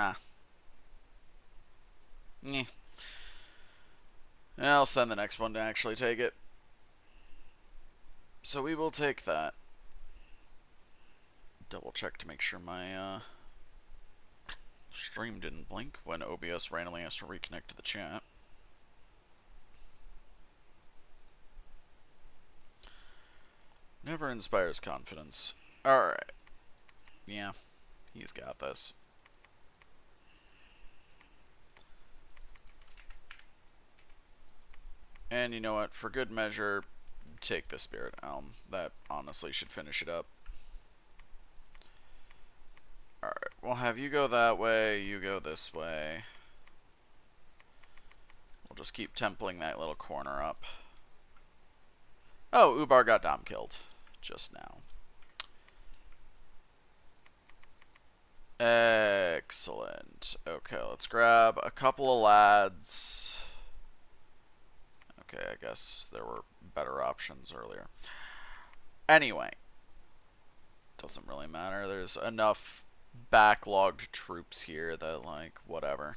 Ah. Eh. I'll send the next one to actually take it. So we will take that. Double check to make sure my stream didn't blink when OBS randomly has to reconnect to the chat. Never inspires confidence. Alright. Yeah, he's got this. And you know what? For good measure, take the Spirit Elm. That honestly should finish it up. Alright, we'll have you go that way, you go this way. We'll just keep templing that little corner up. Oh, Ubar got Dom killed just now. Excellent. Okay, let's grab a couple of lads. Okay, I guess there were better options earlier. Anyway, doesn't really matter. There's enough backlogged troops here that, like, whatever.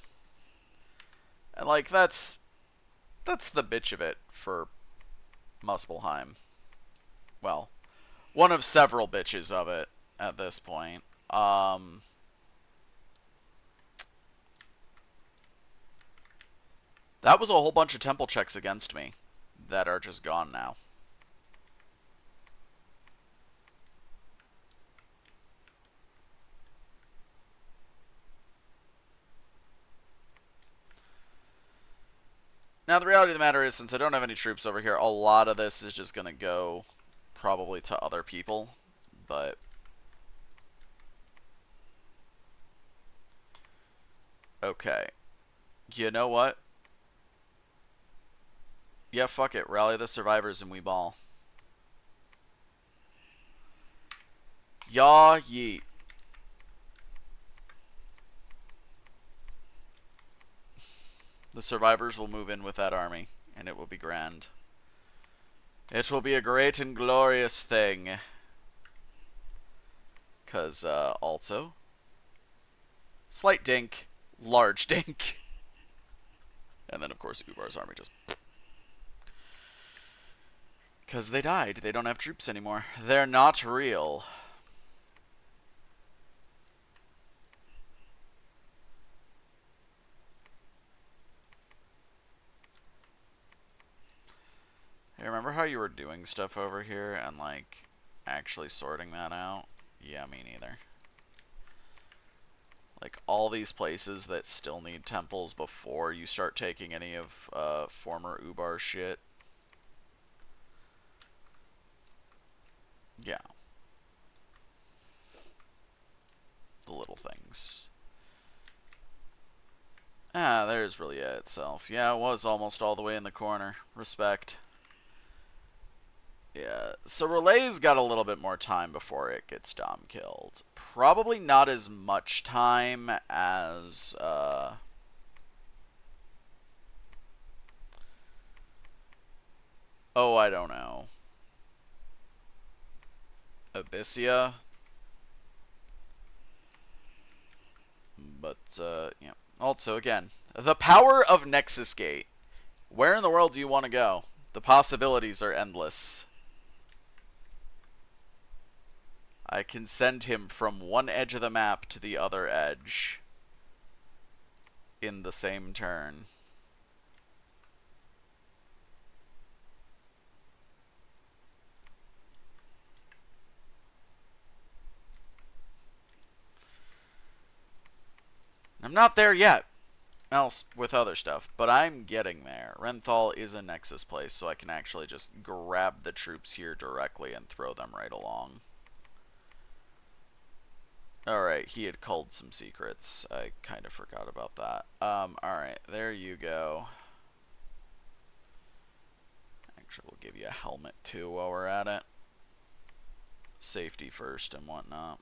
And, like, that's the bitch of it for Muspelheim. Well, One of several bitches of it at this point. That was a whole bunch of temple checks against me that are just gone now. Now, the reality of the matter is, since I don't have any troops over here, a lot of this is just going to go probably to other people. But okay. You know what? Yeah, fuck it. Rally the survivors and we ball. Yaw yeet. The survivors will move in with that army, and it will be grand. It will be a great and glorious thing. Because, also, slight dink, large dink. And then, of course, Ubar's army just... Because they died. They don't have troops anymore. They're not real. Hey, remember how you were doing stuff over here and, like, actually sorting that out? Yeah, me neither. Like, all these places that still need temples before you start taking any of former Ubar shit. Yeah. The little things. Ah, there's Relia itself. Yeah, it was almost all the way in the corner. Respect. Yeah, so Relay's got a little bit more time before it gets Dom killed. Probably not as much time as, oh, I don't know. Abyssia. But, yeah. Also, again, the power of Nexus Gate. Where in the world do you want to go? The possibilities are endless. I can send him from one edge of the map to the other edge in the same turn. I'm not there yet, else with other stuff, but I'm getting there. Renthal is a Nexus place, so I can actually just grab the troops here directly and throw them right along. Alright, he had culled some secrets. I kind of forgot about that. Alright, there you go. Actually, we'll give you a helmet too while we're at it. Safety first and whatnot.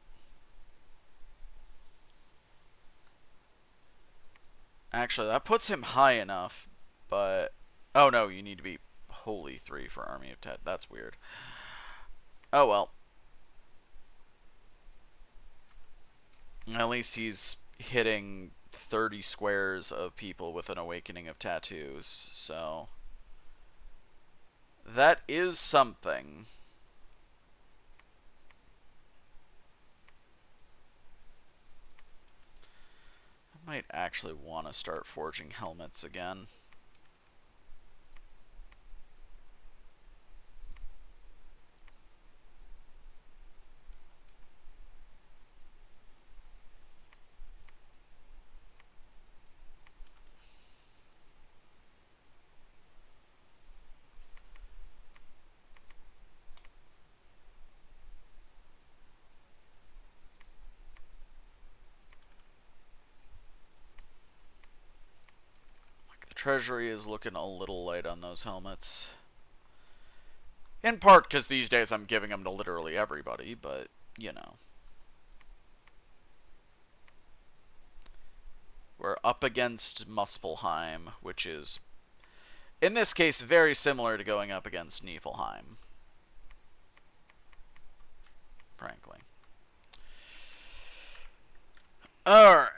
Actually, that puts him high enough, but... Oh no, you need to be Holy 3 for Army of Tet. That's weird. Oh well. At least he's hitting 30 squares of people with an Awakening of Tattoos, so... That is something. I might actually want to start forging helmets again. Treasury is looking a little light on those helmets. In part because these days I'm giving them to literally everybody, but, you know. We're up against Muspelheim, which is, in this case, very similar to going up against Niflheim. Frankly. Alright.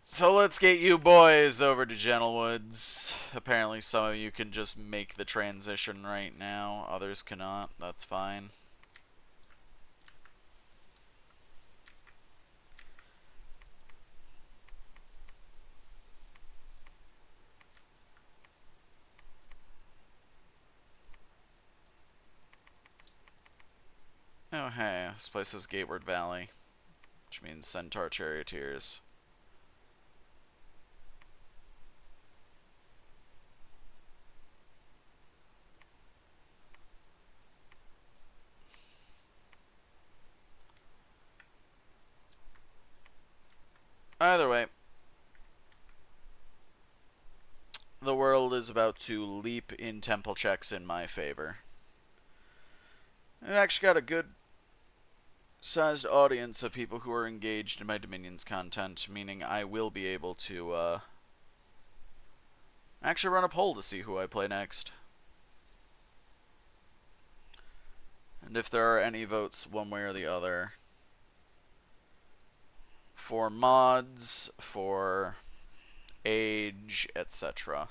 So let's get you boys over to Gentlewoods. Apparently some of you can just make the transition right now. Others cannot. That's fine. hey, this place is Gateward Valley, which means Centaur Charioteers. Either way, the world is about to leap in temple checks in my favor. I've actually got a good sized audience of people who are engaged in my Dominions content, meaning I will be able to actually run a poll to see who I play next. And if there are any votes one way or the other for mods, for age, etc.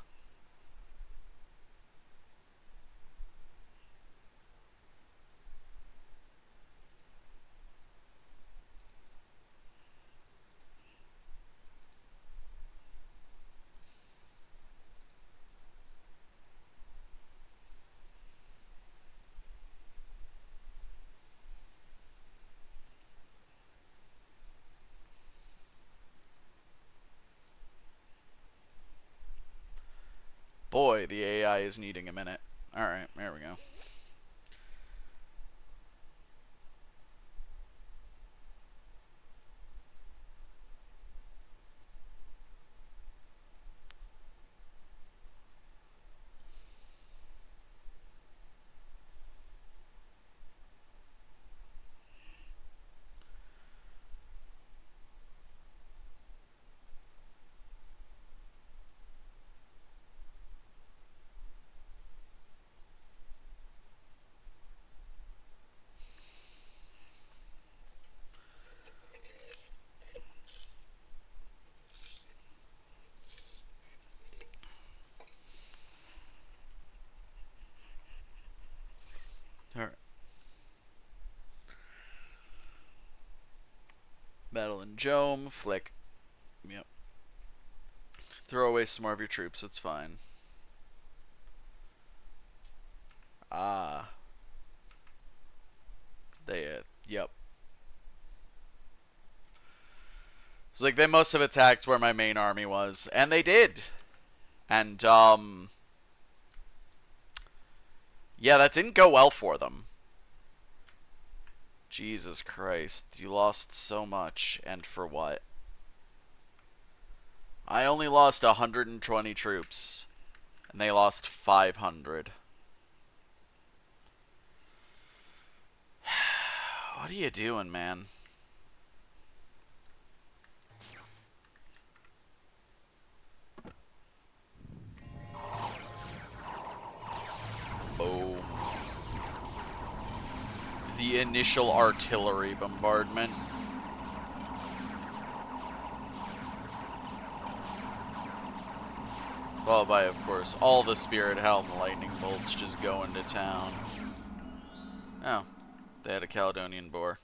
Boy, the AI is needing a minute. Alright, there we go. Alright. Battle in Jome, flick. Yep. Throw away some more of your troops, it's fine. Ah. They, yep. It's like they must have attacked where my main army was. And they did. And, yeah, that didn't go well for them. Jesus Christ. You lost so much. And for what? I only lost 120 troops. And they lost 500. What are you doing, man? Boom. The initial artillery bombardment. Followed by, of course, all the Spirit Helm lightning bolts just going to town. Oh, they had a Caledonian boar.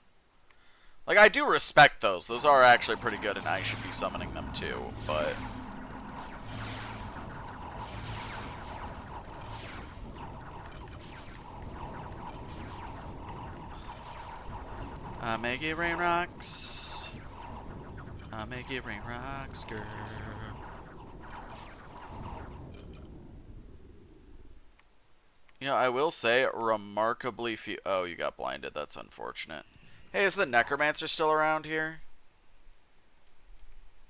Like, I do respect those. Those are actually pretty good, and I should be summoning them too, but... I make it rain rocks. I make it rain rocks, girl. You know, I will say, remarkably few... Oh, you got blinded. That's unfortunate. Hey, is the Necromancer still around here?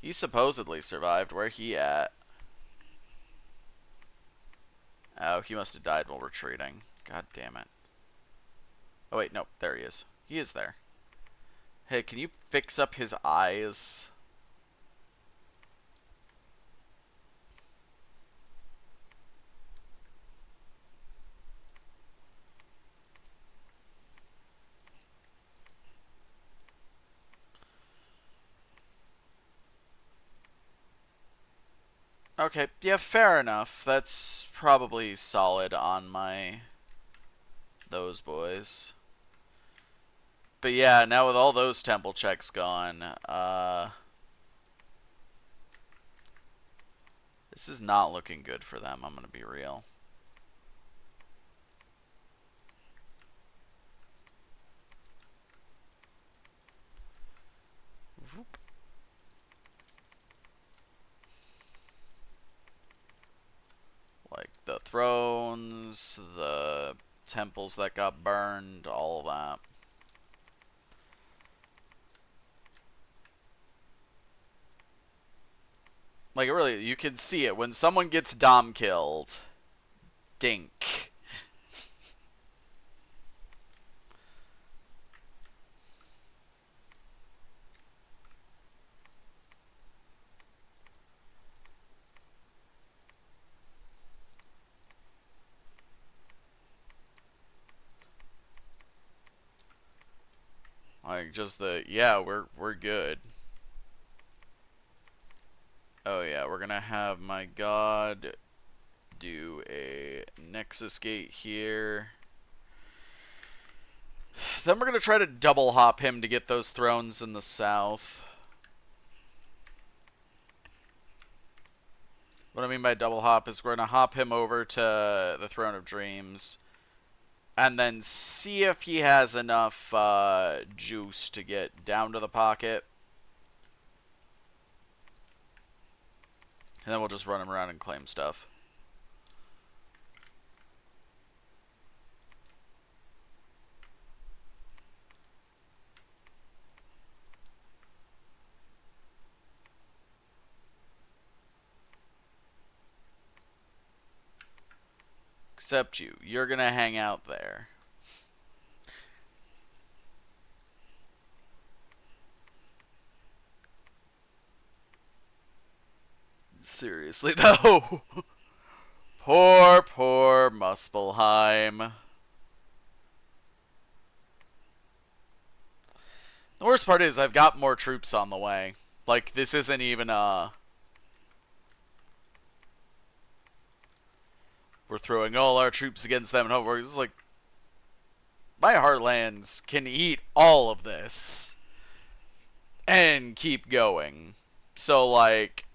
He supposedly survived. Where he at? Oh, he must have died while retreating. God damn it. Oh, wait, no. There he is. He is there. Hey, can you fix up his eyes? Okay, yeah, fair enough. That's probably solid on my... those boys. But yeah, now with all those temple checks gone, this is not looking good for them, I'm gonna be real. Like the thrones, the temples that got burned, all of that. Like, really, you can see it. When someone gets Dom killed, dink. Like, just the, yeah, we're good. Oh, yeah, we're gonna have my god do a Nexus Gate here. Then we're gonna try to double hop him to get those thrones in the south. What I mean by double hop is we're gonna hop him over to the Throne of Dreams. And then see if he has enough juice to get down to the pocket. And then we'll just run him around and claim stuff. Except you. You're gonna hang out there. Seriously, though. Poor Muspelheim. The worst part is I've got more troops on the way. Like, this isn't even, we're throwing all our troops against them. No, we're just like, my Heartlands can eat all of this. And keep going. So, like,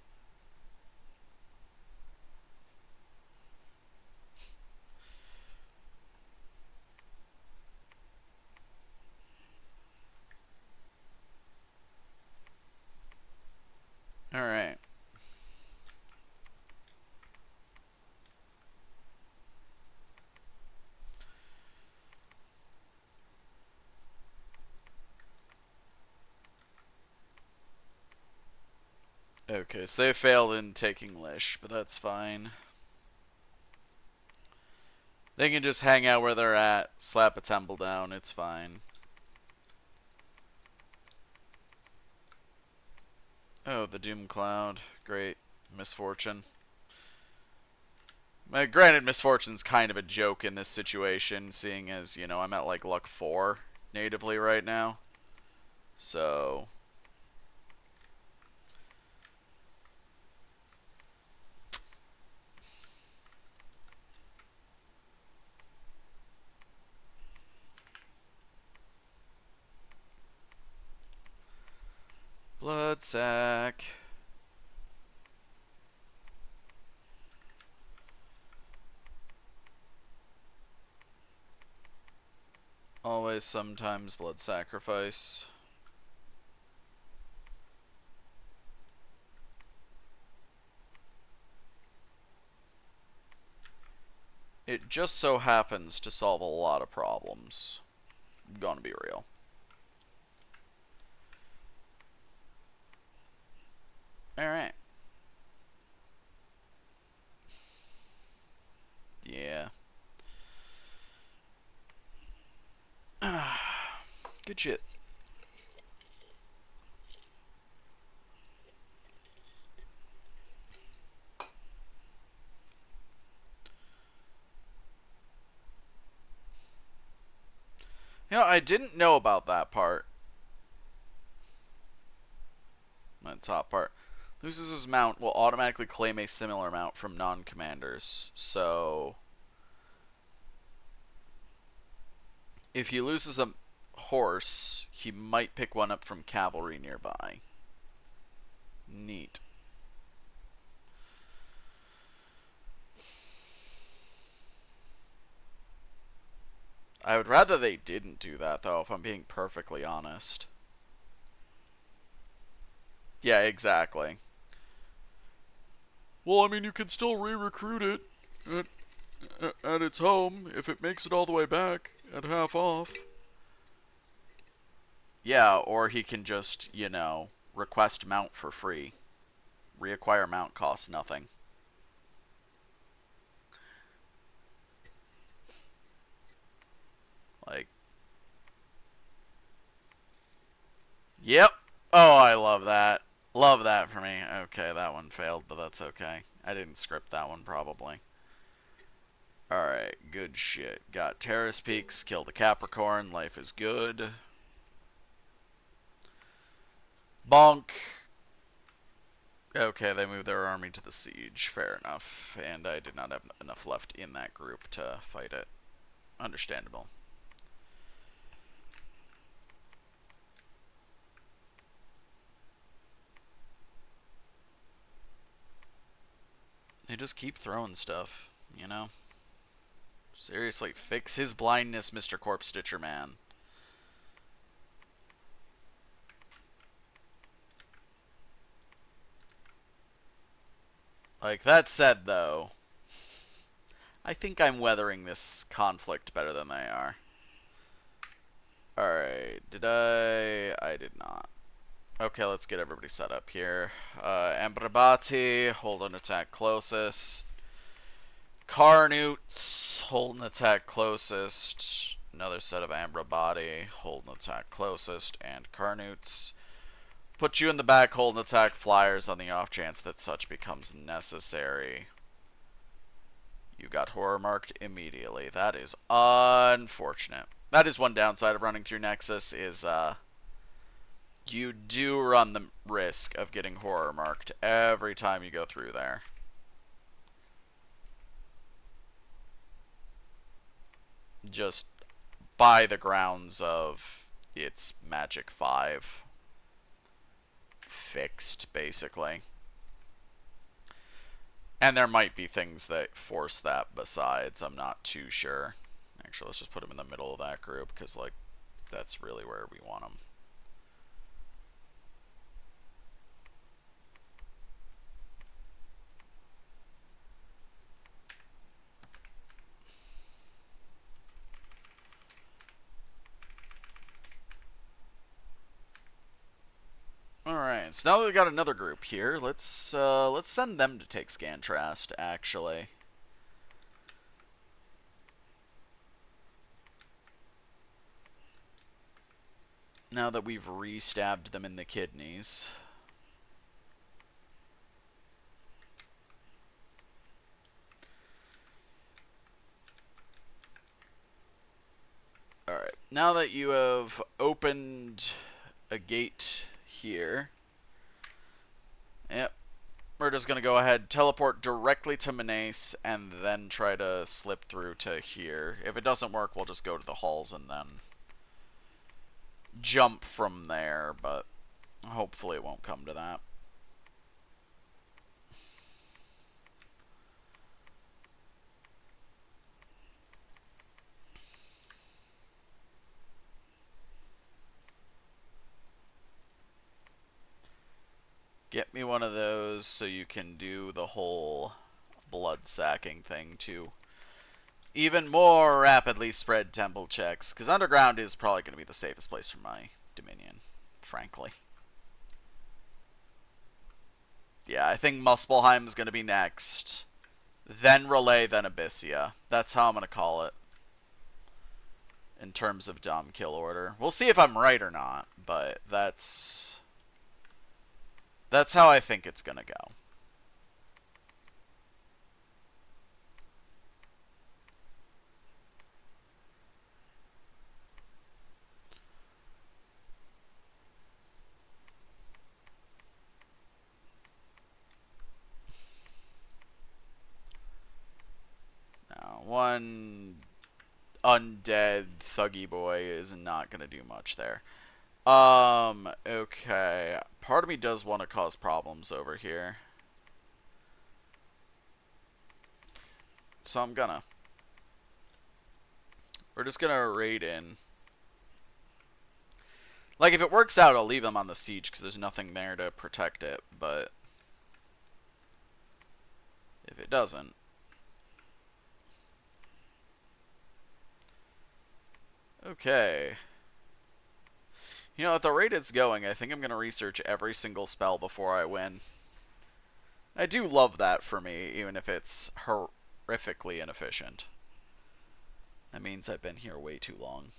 alright. Okay, so they failed in taking Lish, but that's fine. They can just hang out where they're at, slap a temple down, it's fine. Oh, the Doom Cloud. Great. Misfortune. Granted, Misfortune's kind of a joke in this situation, seeing as, you know, I'm at like luck 4 natively right now. So... Bloodsack. Always, sometimes, blood sacrifice. It just so happens to solve a lot of problems. I'm gonna be real. Alright. Yeah. Good shit. You know, I didn't know about that part. That top part. Loses his mount will automatically claim a similar mount from non-commanders. So... if he loses a horse, he might pick one up from cavalry nearby. Neat. I would rather they didn't do that, though, if I'm being perfectly honest. Yeah, exactly. Well, I mean, you can still re-recruit it at its home if it makes it all the way back at half off. Yeah, or he can just, request mount for free. Reacquire mount costs nothing. Like, yep. Oh, I love that. Love that for me. Okay, that one failed, but that's okay. I didn't script that one, probably. Alright, good shit. Got Terrace Peaks, kill the Capricorn, life is good. Bonk. Okay, they moved their army to the siege. Fair enough. And I did not have enough left in that group to fight it. Understandable. They just keep throwing stuff, you know? Seriously, fix his blindness, Mr. Corpse Stitcher Man. Like, that said, though, I think I'm weathering this conflict better than they are. Alright, did I? I did not. Okay, let's get everybody set up here. Ambrabati, hold an attack closest. Carnoots, hold an attack closest. Another set of Ambrabati, hold an attack closest. And Carnoots. Put you in the back, hold and attack flyers on the off chance that such becomes necessary. You got horror marked immediately. That is unfortunate. That is one downside of running through Nexus is you do run the risk of getting horror marked every time you go through there. Just by the grounds of it's Magic 5 fixed, basically. And there might be things that force that besides. I'm not too sure. Actually, let's just put him in the middle of that group because, like, that's really where we want him. Alright, so now that we got another group here, let's send them to take Scantrast, actually. Now that we've re-stabbed them in the kidneys. Alright, now that you have opened a gate here, yep, we're just going to go ahead, teleport directly to Menace, and then try to slip through to here. If it doesn't work, we'll just go to the halls and then jump from there, but hopefully it won't come to that. Get me one of those so you can do the whole blood sacking thing to even more rapidly spread temple checks, because underground is probably going to be the safest place for my Dominion, frankly. Yeah, I think Muspelheim is going to be next. Then Relay, then Abyssia. That's how I'm going to call it in terms of Dom kill order. We'll see if I'm right or not, but that's how I think it's going to go. Now, one undead thuggy boy is not going to do much there. Okay. Part of me does want to cause problems over here. So I'm gonna. We're just gonna raid in. Like, if it works out, I'll leave them on the siege because there's nothing there to protect it, but if it doesn't... Okay. You know, at the rate it's going, I think I'm going to research every single spell before I win. I do love that for me, even if it's horrifically inefficient. That means I've been here way too long.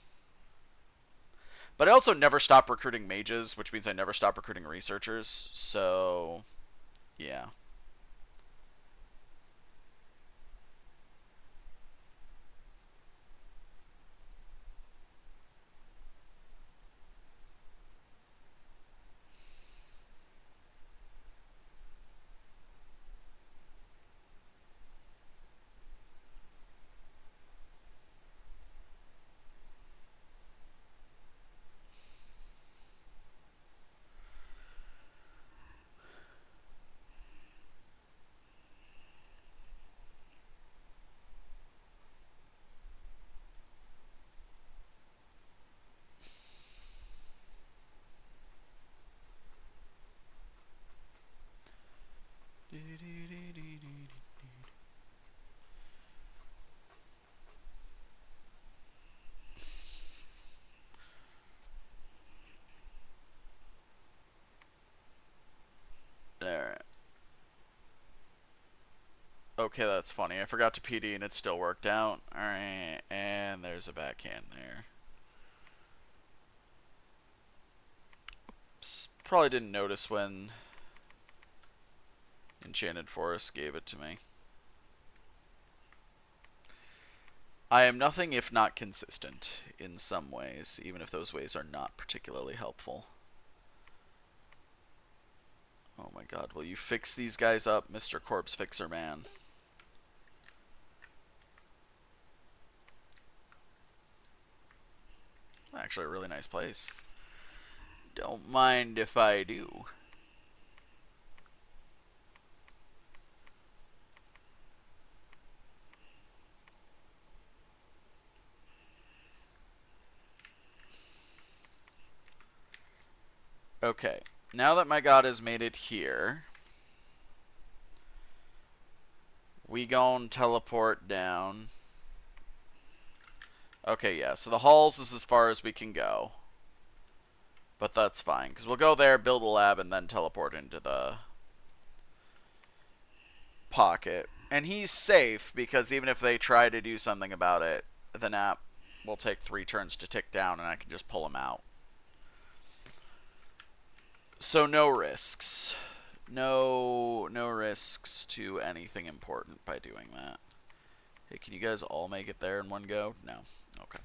But I also never stop recruiting mages, which means I never stop recruiting researchers, so... yeah. Alright. Okay, that's funny. I forgot to PD and it still worked out. Alright, and there's a backhand there. Oops. Probably didn't notice when Enchanted Forest gave it to me. I am nothing if not consistent in some ways, even if those ways are not particularly helpful. Oh my god, will you fix these guys up, Mr. Corpse Fixer Man? Actually, a really nice place. Don't mind if I do. Okay, now that my god has made it here, we gon' teleport down. Okay, yeah, so the halls is as far as we can go. But that's fine, because we'll go there, build a lab, and then teleport into the pocket. And he's safe, because even if they try to do something about it, the nap will take 3 turns to tick down, and I can just pull him out. So no risks. No risks to anything important by doing that. Hey, can you guys all make it there in one go? No. Okay.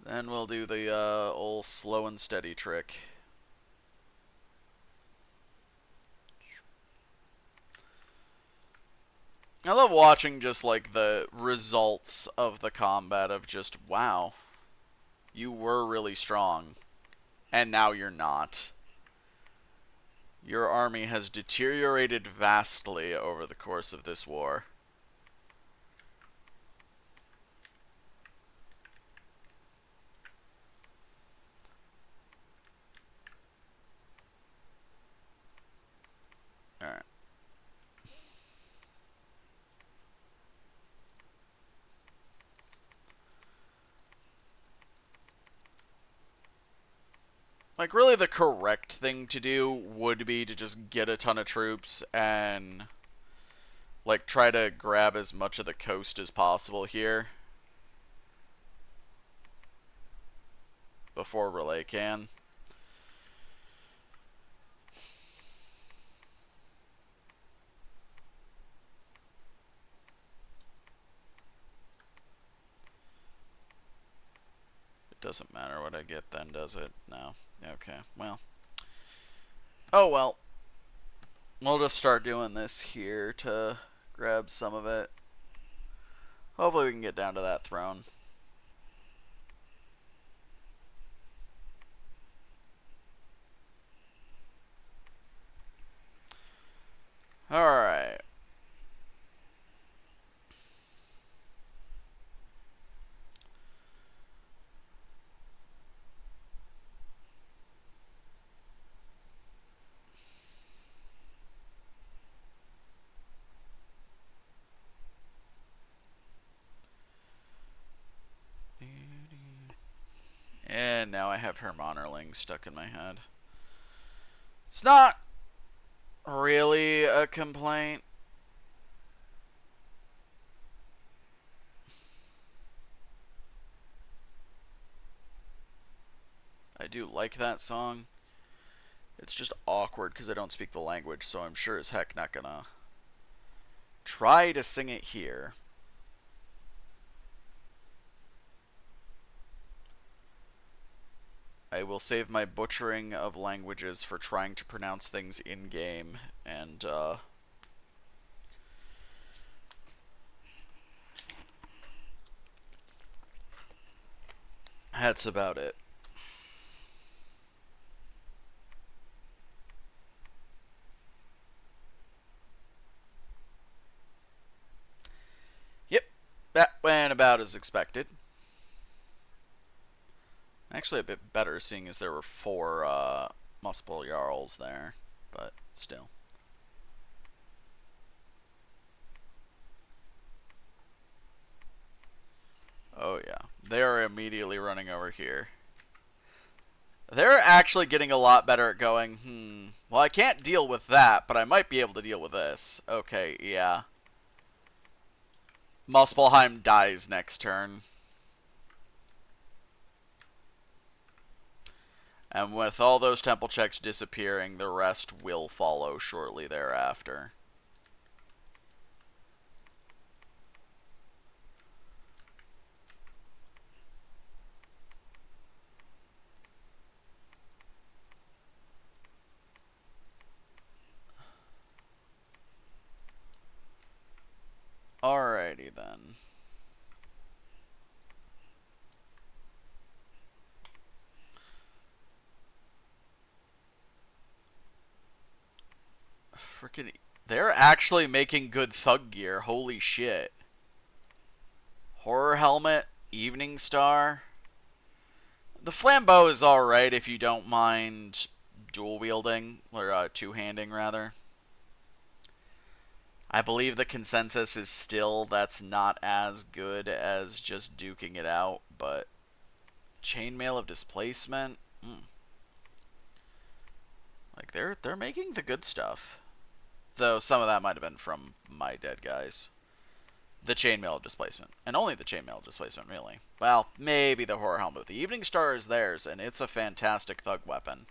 Then we'll do the old slow and steady trick. I love watching just like the results of the combat of just, wow, you were really strong, and now you're not. Your army has deteriorated vastly over the course of this war. Alright. Like, really the correct thing to do would be to just get a ton of troops and, like, try to grab as much of the coast as possible here before Relay can. It doesn't matter what I get then, does it? No. Okay, well. Oh well. We'll just start doing this here to grab some of it. Hopefully we can get down to that throne. Alright. I have Hermannerling stuck in my head. It's not really a complaint. I do like that song. It's just awkward because I don't speak the language, so I'm sure as heck not gonna try to sing it here. I will save my butchering of languages for trying to pronounce things in-game, and, that's about it. Yep, that went about as expected. Actually, a bit better, seeing as there were 4 multiple Jarls there, but still. Oh yeah, they are immediately running over here. They're actually getting a lot better at going, well, I can't deal with that, but I might be able to deal with this. Okay, yeah. Muspelheim dies next turn. And with all those temple checks disappearing, the rest will follow shortly thereafter. Alrighty then. Freaking, they're actually making good thug gear. Holy shit. Horror helmet, Evening Star. The flambeau is alright if you don't mind dual wielding, or two-handing rather. I believe the consensus is still that's not as good as just duking it out, but chainmail of displacement, like they're making the good stuff. Though some of that might have been from my dead guys. The chainmail of displacement, and only the chainmail of displacement, really. Well, maybe the horror helmet. The Evening Star is theirs, and it's a fantastic thug weapon.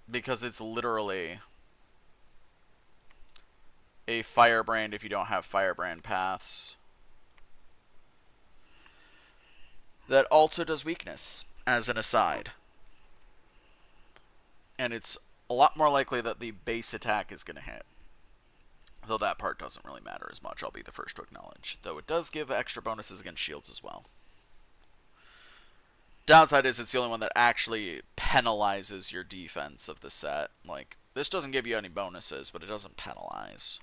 Because it's literally a firebrand if you don't have firebrand paths. That also does weakness, as an aside. And it's a lot more likely that the base attack is going to hit. Though that part doesn't really matter as much, I'll be the first to acknowledge. Though it does give extra bonuses against shields as well. Downside is it's the only one that actually penalizes your defense of the set. Like, this doesn't give you any bonuses, but it doesn't penalize.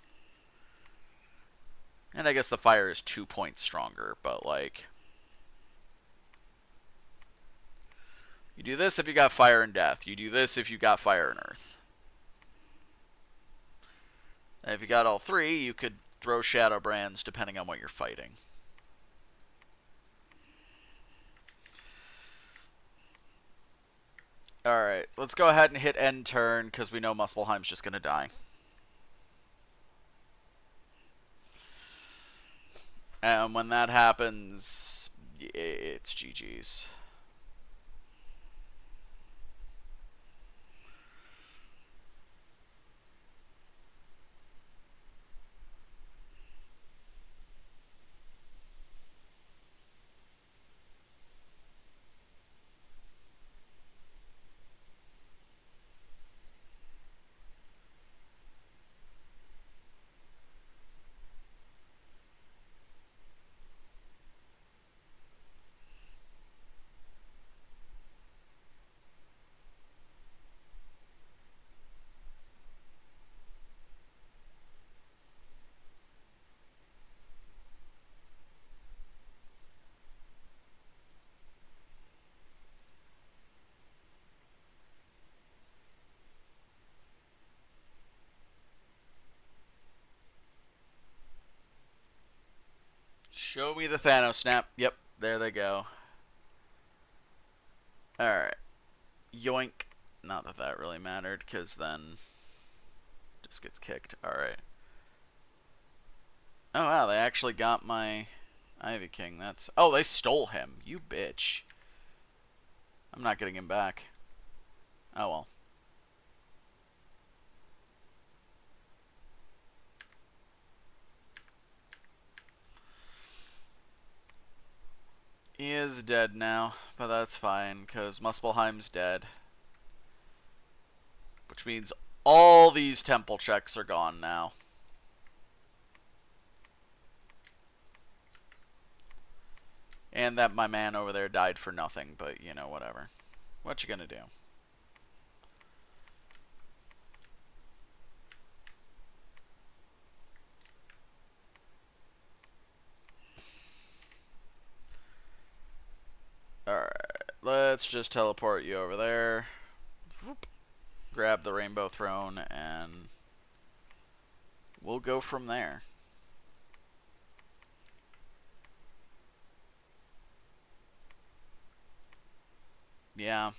And I guess the fire is 2 points stronger, but like... You do this if you got fire and death. You do this if you got fire and earth. And if you got all 3, you could throw shadow brands depending on what you're fighting. Alright, let's go ahead and hit end turn, because we know Muspelheim's just going to die. And when that happens, it's GG's. Show me the Thanos snap. Yep, there they go. Alright. Yoink. Not that that really mattered, because then just gets kicked. Alright. Oh, wow, they actually got my Ivy King. That's... Oh, they stole him. You bitch. I'm not getting him back. Oh, well. He is dead now, but that's fine, because Muspelheim's dead. Which means all these temple checks are gone now. And that my man over there died for nothing, but, you know, whatever. What you gonna do? Alright, let's just teleport you over there. Whoop. Grab the Rainbow Throne, and we'll go from there. Yeah.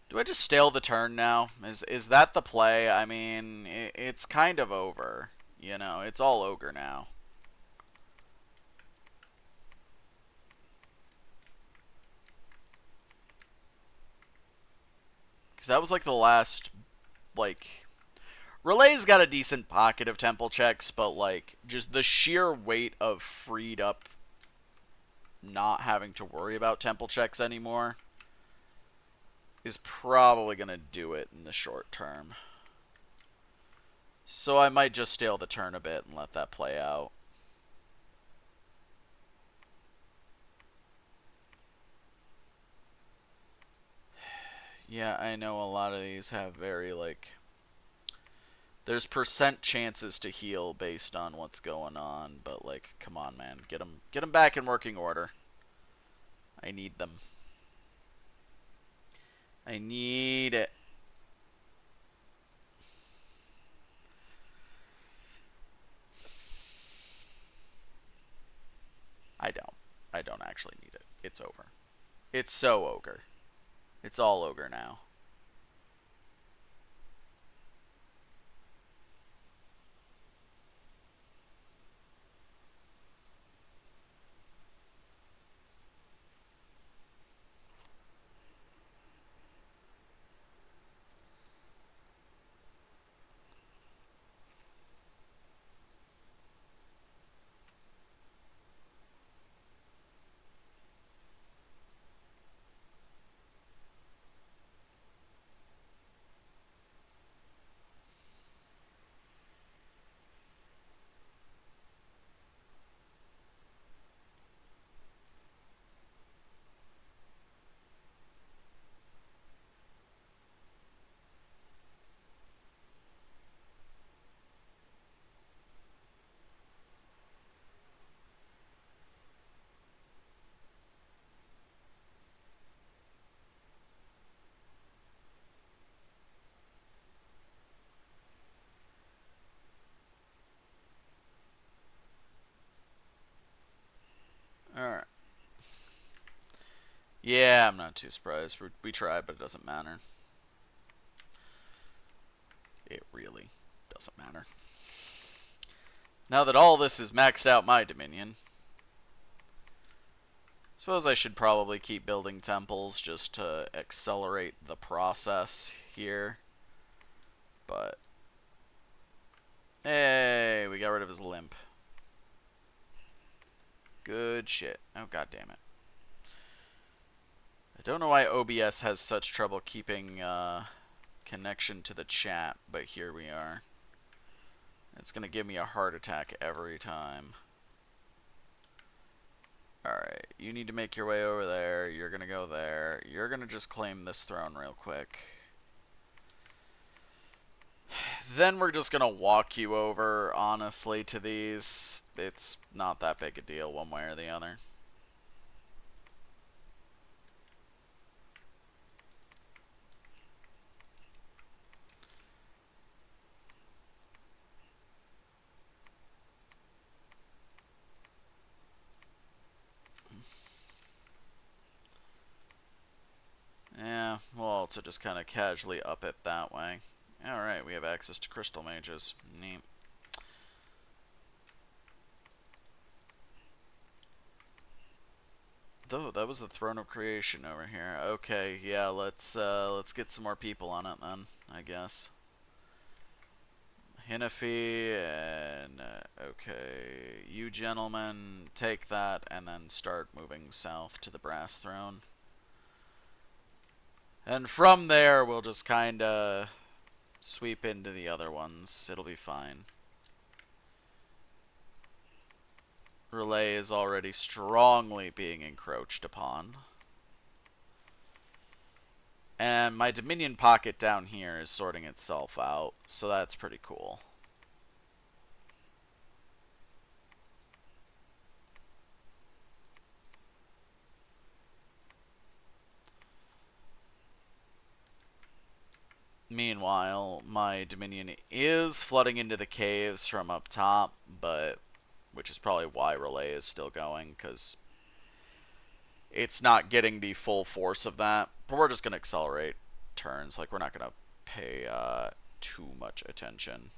Do I just stale the turn now? Is that the play? I mean, it's kind of over. You know, it's all ogre now. Because that was like the last, like... Relay's got a decent pocket of temple checks, but like, just the sheer weight of freed up not having to worry about temple checks anymore is probably going to do it in the short term. So I might just stale the turn a bit and let that play out. Yeah, I know a lot of these have very, like... There's percent chances to heal based on what's going on, but, like, come on, man. Get them back in working order. I need them. I need it. I don't. I don't actually need it. It's over. It's so ogre. It's all ogre now. Alright. Yeah, I'm not too surprised. We tried, but it doesn't matter. It really doesn't matter. Now that all this is maxed out my Dominion, suppose I should probably keep building temples just to accelerate the process here. But, hey, we got rid of his limp. Good shit. Oh, god damn it. I don't know why OBS has such trouble keeping connection to the chat, but here we are. It's going to give me a heart attack every time. Alright, you need to make your way over there. You're going to go there. You're going to just claim this throne real quick. Then we're just going to walk you over, honestly, to these. It's not that big a deal one way or the other. also just kind of casually up it that way. Alright, we have access to crystal mages. Neat. Though, that was the Throne of Creation over here. Okay, yeah, let's get some more people on it then, I guess. Hinafi, and okay, you gentlemen take that and then start moving south to the Brass Throne. And from there, we'll just kind of sweep into the other ones. It'll be fine. Relay is already strongly being encroached upon. And my Dominion pocket down here is sorting itself out, so that's pretty cool. Meanwhile, my Dominion is flooding into the caves from up top, but which is probably why Relay is still going, because it's not getting the full force of that. But we're just going to accelerate turns. Like, we're not going to pay too much attention.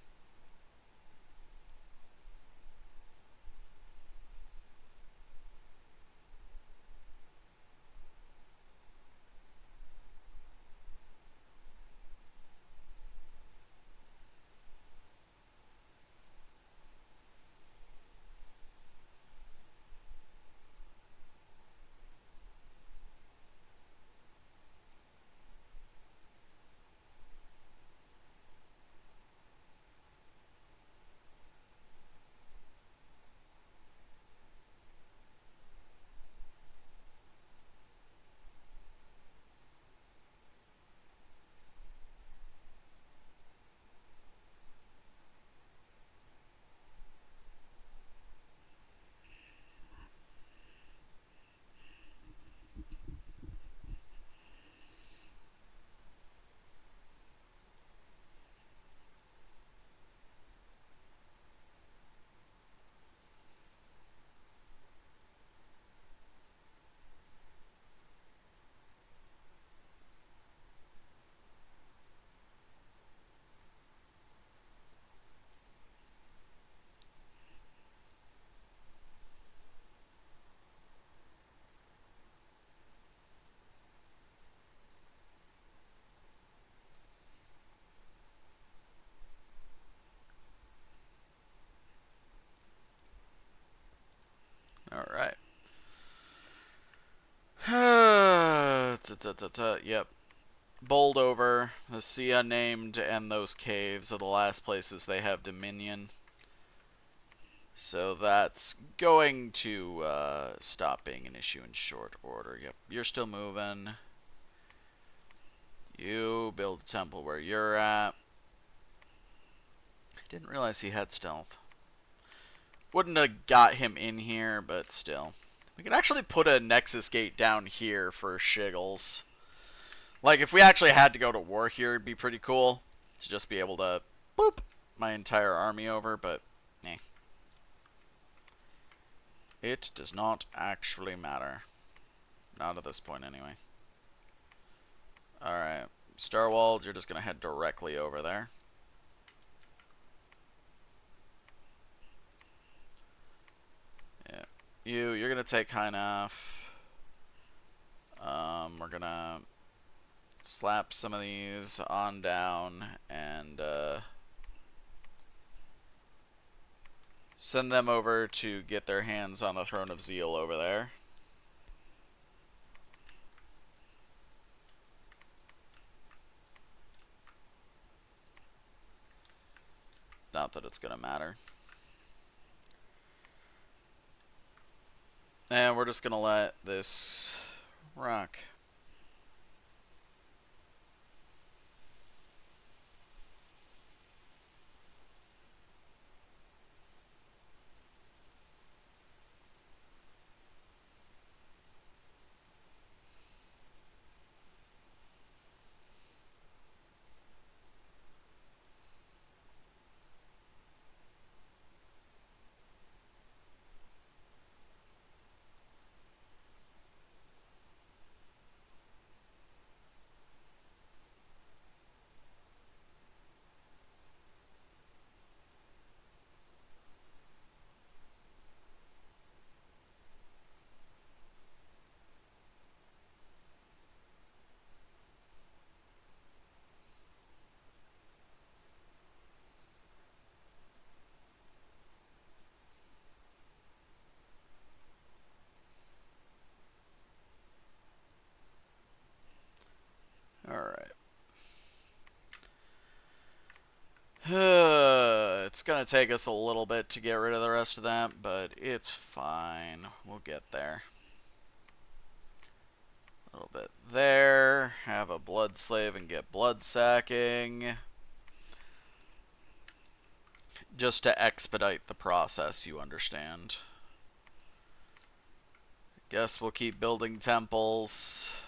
Alright. Yep. Bowled over. The sea unnamed and those caves are the last places they have dominion. So that's going to stop being an issue in short order. Yep, you're still moving. You build a temple where you're at. I didn't realize he had stealth. Wouldn't have got him in here, but still. We could actually put a Nexus gate down here for shiggles. Like, if we actually had to go to war here, it'd be pretty cool to just be able to boop my entire army over, but eh. It does not actually matter. Not at this point, anyway. Alright. Starwald, you're just going to head directly over there. Yeah. You're going to take high enough. We're going to slap some of these on down and send them over to get their hands on the Throne of Zeal over there. Not that it's going to matter. And we're just going to let this rock. going to take us a little bit to get rid of the rest of that, but it's fine. We'll get there. A little bit there. Have a blood slave and get blood sacking. Just to expedite the process, you understand. Guess we'll keep building temples.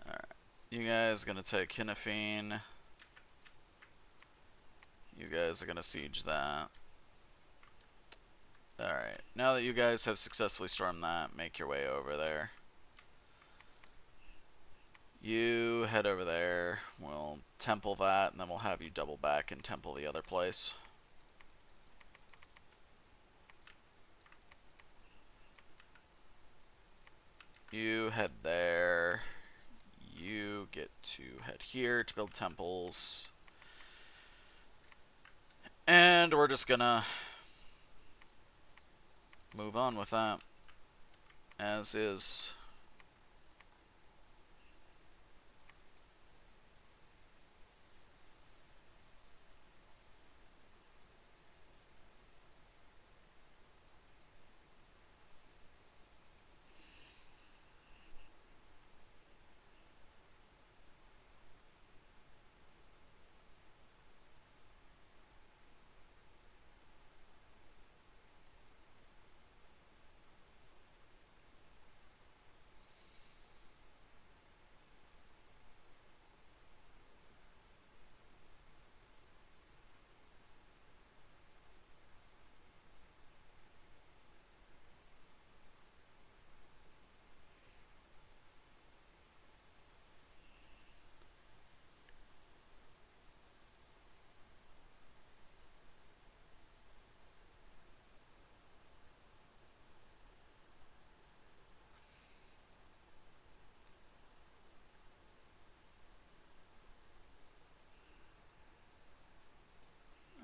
Alright. You guys are going to take Hinafine. You guys are going to siege that. Alright. Now that you guys have successfully stormed that, make your way over there. You head over there. We'll temple that, and then we'll have you double back and temple the other place. You head there. You get to head here to build temples. And we're just gonna move on with that. As is.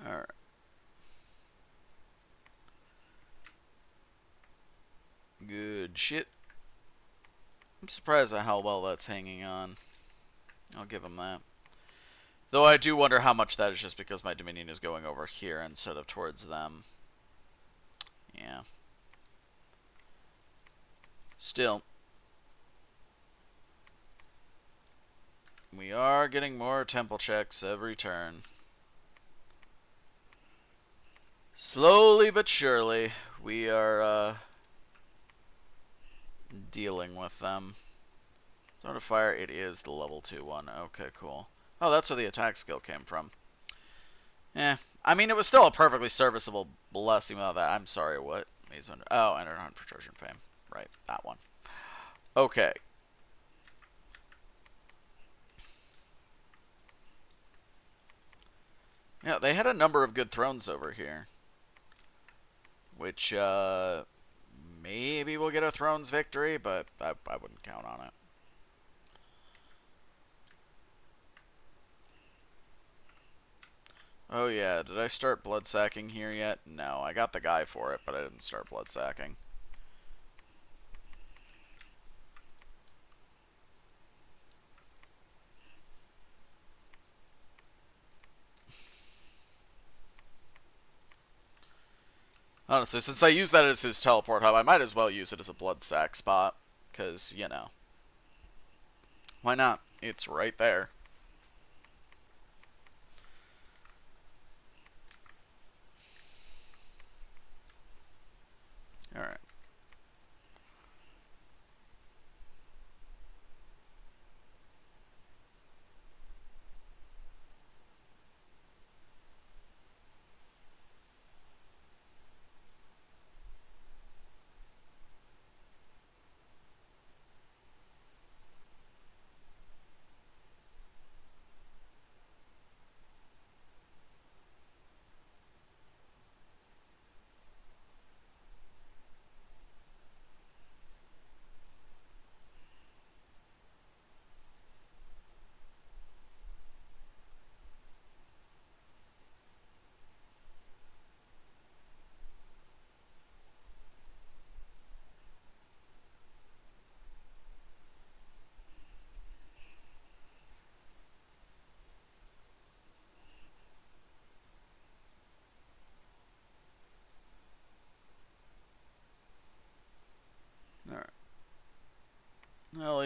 Alright. Good shit. I'm surprised at how well that's hanging on. I'll give him that. Though I do wonder how much that is just because my Dominion is going over here instead of towards them. Yeah. Still. We are getting more temple checks every turn. Slowly but surely, we are dealing with them. Zone of Fire, it is the level 2 one. Okay, cool. Oh, that's where the attack skill came from. I mean, it was still a perfectly serviceable blessing without that. I'm sorry, what? Oh, enter hunt for Trojan Fame. Right, that one. Okay. Yeah, they had a number of good thrones over here. Which, maybe we'll get a thrones victory, but I wouldn't count on it. Oh yeah, did I start blood sacking here yet? No, I got the guy for it, but I didn't start blood sacking. Honestly, since I use that as his teleport hub, I might as well use it as a blood sack spot. Because, you know. Why not? It's right there. Alright.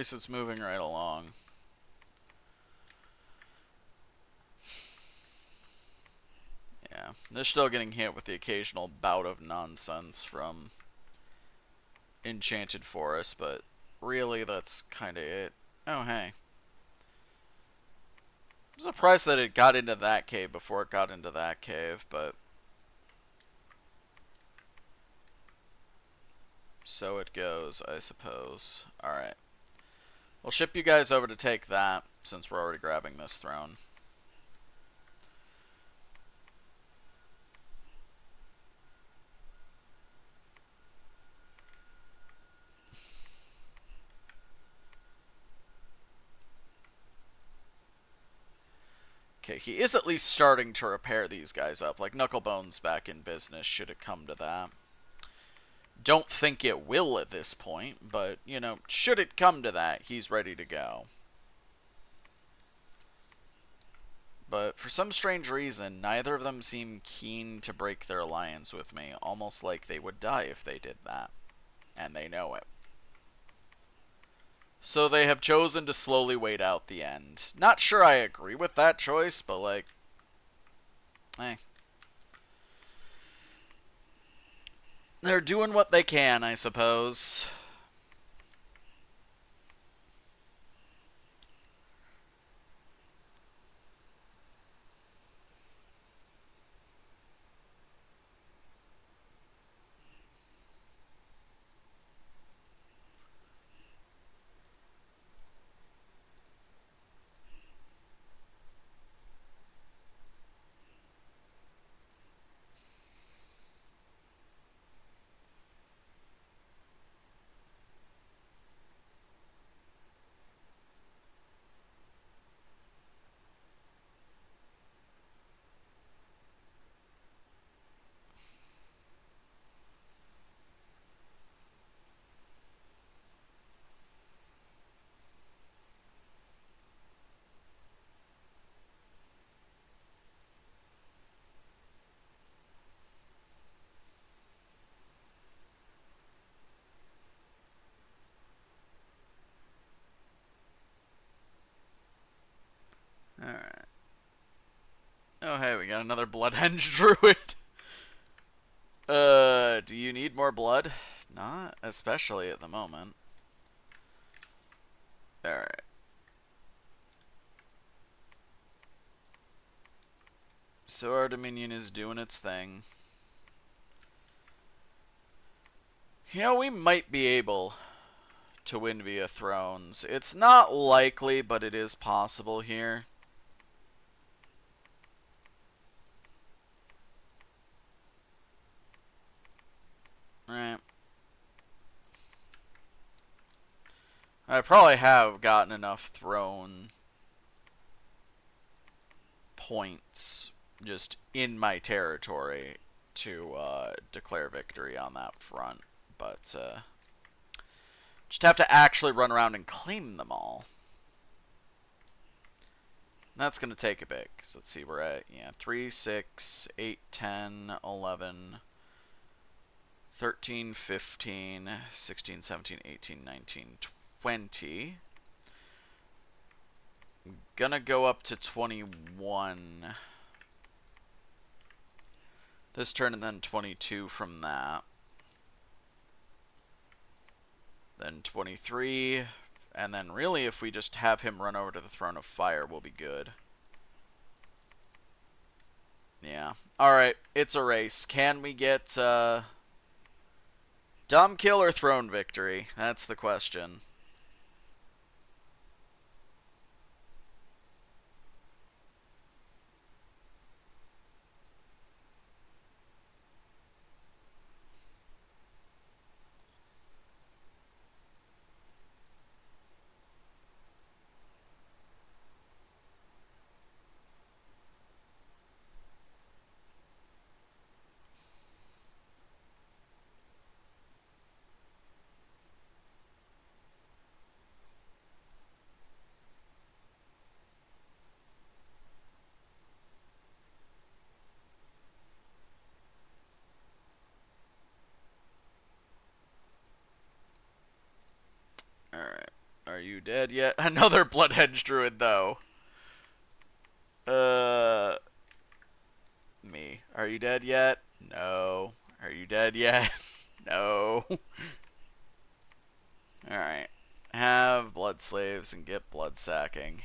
least it's moving right along. Yeah, they're still getting hit with the occasional bout of nonsense from Enchanted Forest, but really that's kind of it. Oh, hey. I'm surprised that it got into that cave before it got into that cave, but so it goes, I suppose. Alright. We'll ship you guys over to take that, since we're already grabbing this throne. Okay, he is at least starting to repair these guys up. Like, Knucklebone's back in business, should it come to that. Don't think it will at this point, but, you know, should it come to that, he's ready to go. But for some strange reason, neither of them seem keen to break their alliance with me, almost like they would die if they did that. And they know it. So they have chosen to slowly wait out the end. Not sure I agree with that choice, but like, eh. They're doing what they can, I suppose. Alright. Oh, hey, we got another Bloodhenge Druid. Do you need more blood? Not especially at the moment. Alright. So our Dominion is doing its thing. You know, we might be able to win via thrones. It's not likely, but it is possible here. Right. I probably have gotten enough throne points just in my territory to declare victory on that front. But just have to actually run around and claim them all. That's going to take a bit. So let's see, we're at, 3, 6, 8, 10, 11, 13, 15, 16, 17, 18, 19, 20. I'm gonna go up to 21 this turn, and then 22 from that. Then 23, and then really if we just have him run over to the Throne of Fire, we'll be good. Yeah. Alright, it's a race. Can we get Dumb Kill or Throne Victory? That's the question. you dead yet? Another Bloodhedge Druid, though. Me. Are you dead yet? No. Are you dead yet? No. Alright. Have blood slaves and get blood sacking.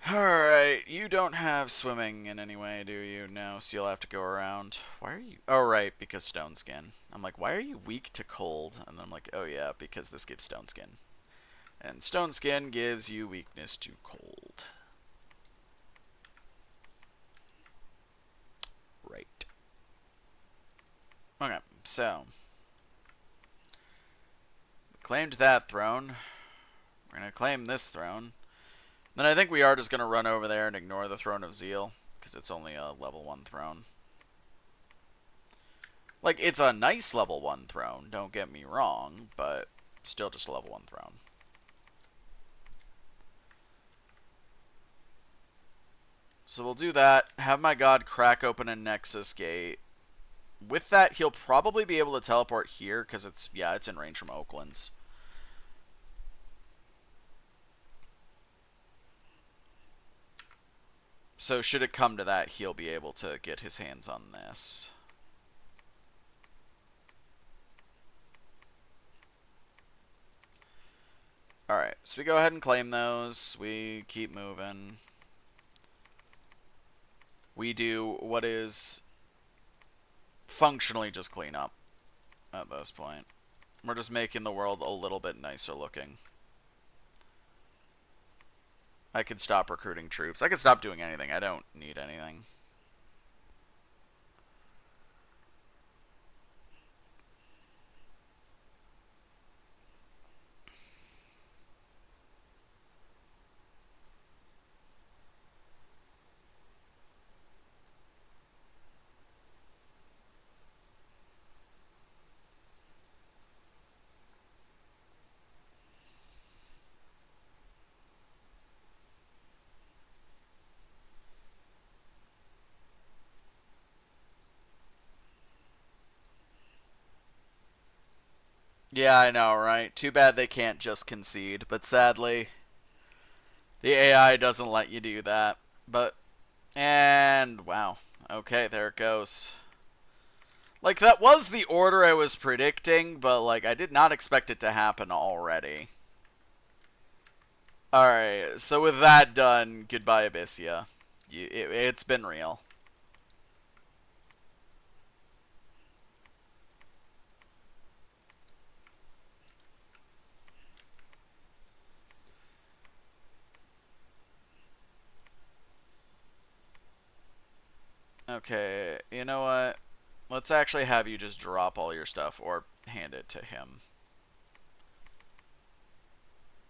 Alright, you don't have swimming in any way, do you? No, so you'll have to go around. Why are you... Oh, right, because stone skin. I'm like, why are you weak to cold? And then I'm like, oh yeah, because this gives stone skin. And stone skin gives you weakness to cold. Right. Okay, so... claimed that throne. We're going to claim this throne. Then I think we are just going to run over there and ignore the Throne of Zeal, because it's only a level 1 throne. Like, it's a nice level 1 throne, don't get me wrong, but still just a level 1 throne. So we'll do that, have my god crack open a Nexus Gate. With that, he'll probably be able to teleport here, because it's, yeah, it's in range from Oakland's. So should it come to that, he'll be able to get his hands on this. Alright, so we go ahead and claim those. We keep moving. We do what is functionally just clean up at this point. We're just making the world a little bit nicer looking. I could stop recruiting troops. I could stop doing anything. I don't need anything. Yeah, I know, right? Too bad they can't just concede, but sadly, the AI doesn't let you do that. But, and, wow. Okay, there it goes. Like, that was the order I was predicting, but, like, I did not expect it to happen already. Alright, so with that done, goodbye, Abyssia. It's been real. Okay, you know what? Let's actually have you just drop all your stuff, or hand it to him.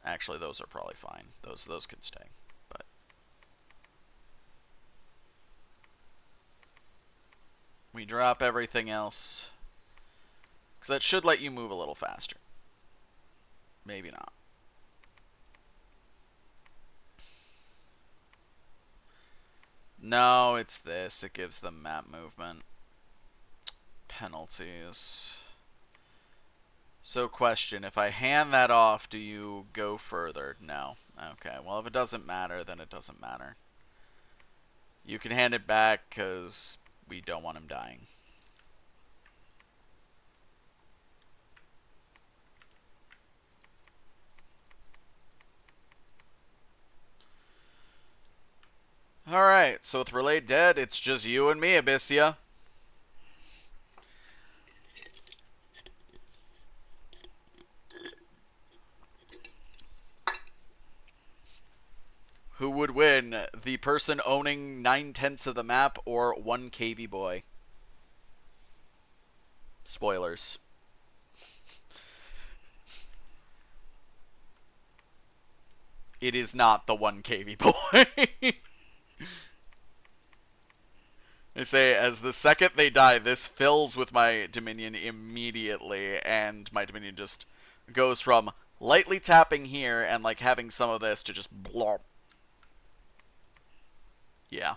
Actually, those are probably fine. Those can stay. But we drop everything else, because that should let you move a little faster. Maybe not. No, it's this. It gives them map movement. Penalties. So question, if I hand that off, do you go further? No. Okay, well if it doesn't matter, then it doesn't matter. You can hand it back, because we don't want him dying. Alright, so with Relay dead, it's just you and me, Abyssia. Who would win? The person owning 9/10 of the map or one KV boy? Spoilers. It is not the one KV boy. They say, as the second they die, this fills with my Dominion immediately, and my Dominion just goes from lightly tapping here and like having some of this to just blop. Yeah.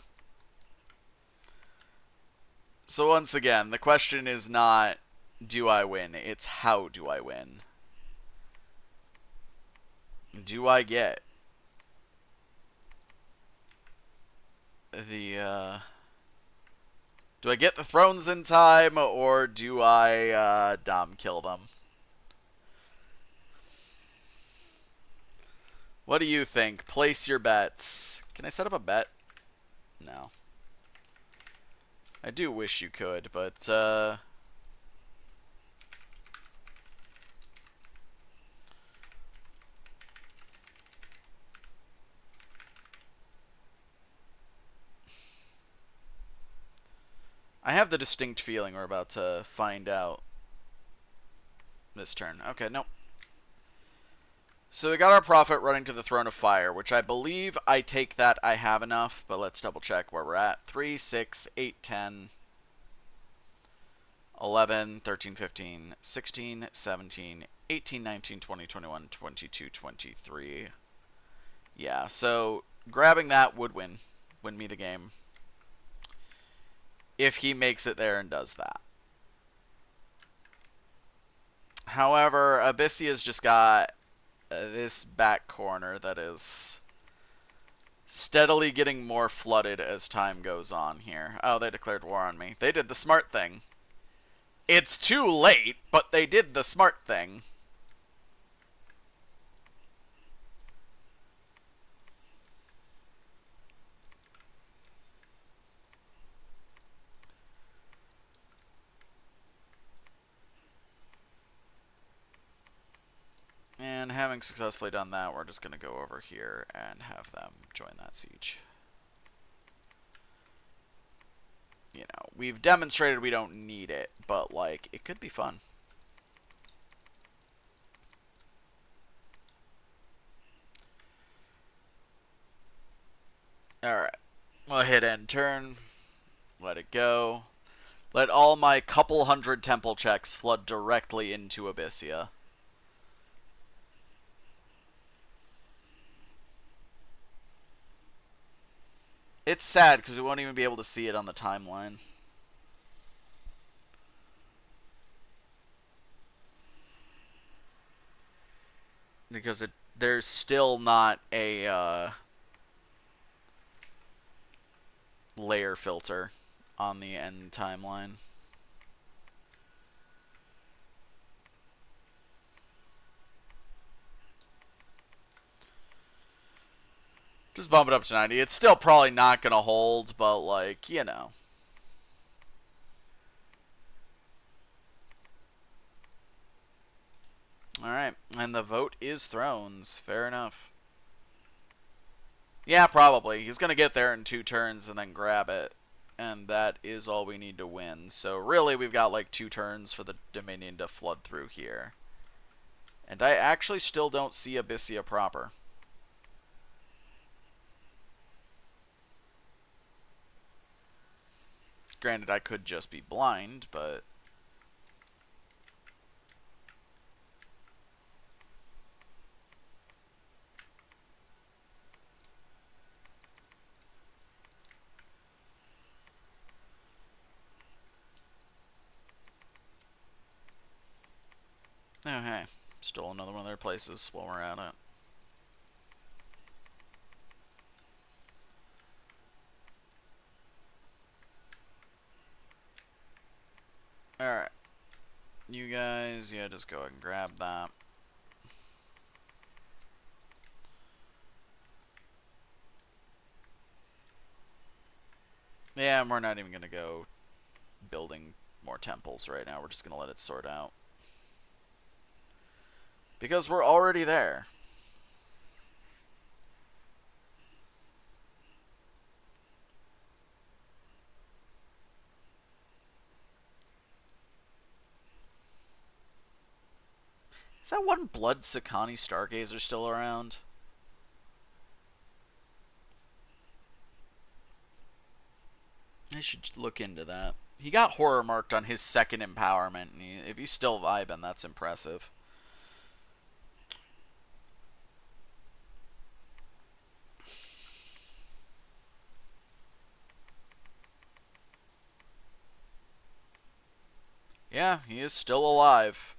So once again, the question is not, do I win? It's how do I win? Do I get the, do I get the thrones in time, or do I, Dom kill them? What do you think? Place your bets. Can I set up a bet? No. I do wish you could, but, I have the distinct feeling we're about to find out this turn. Okay, nope. So we got our prophet running to the throne of fire, which I believe I take that I have enough, but let's double check where we're at. 3, 6, 8, 10, 11, 13, 15, 16, 17, 18, 19, 20, 21, 22, 23. Yeah, so grabbing that would win me the game. If he makes it there and does that. However, Abyssia's just got this back corner that is steadily getting more flooded as time goes on here. Oh, they declared war on me. They did the smart thing. It's too late, but they did the smart thing. And having successfully done that, we're just going to go over here and have them join that siege. You know, we've demonstrated we don't need it, but, like, it could be fun. Alright. We'll hit end turn. Let it go. Let all my couple hundred temple checks flood directly into Abyssia. It's sad because we won't even be able to see it on the timeline. Because there's still not a layer filter on the end timeline. Just bump it up to 90. It's still probably not going to hold, but, like, you know. Alright, and the vote is thrones. Fair enough. Yeah, probably. He's going to get there in 2 turns and then grab it. And that is all we need to win. So, really, we've got, like, 2 turns for the Dominion to flood through here. And I actually still don't see Abyssia proper. Granted, I could just be blind, but... Oh, hey. Stole another one of their places while we're at it. Alright. You guys, yeah, just go ahead and grab that. Yeah, and we're not even going to go building more temples right now. We're just going to let it sort out. Because we're already there. Is that one Blood Sakani Stargazer still around? I should look into that. He got horror marked on his second empowerment, and if he's still vibing, that's impressive. Yeah, he is still alive.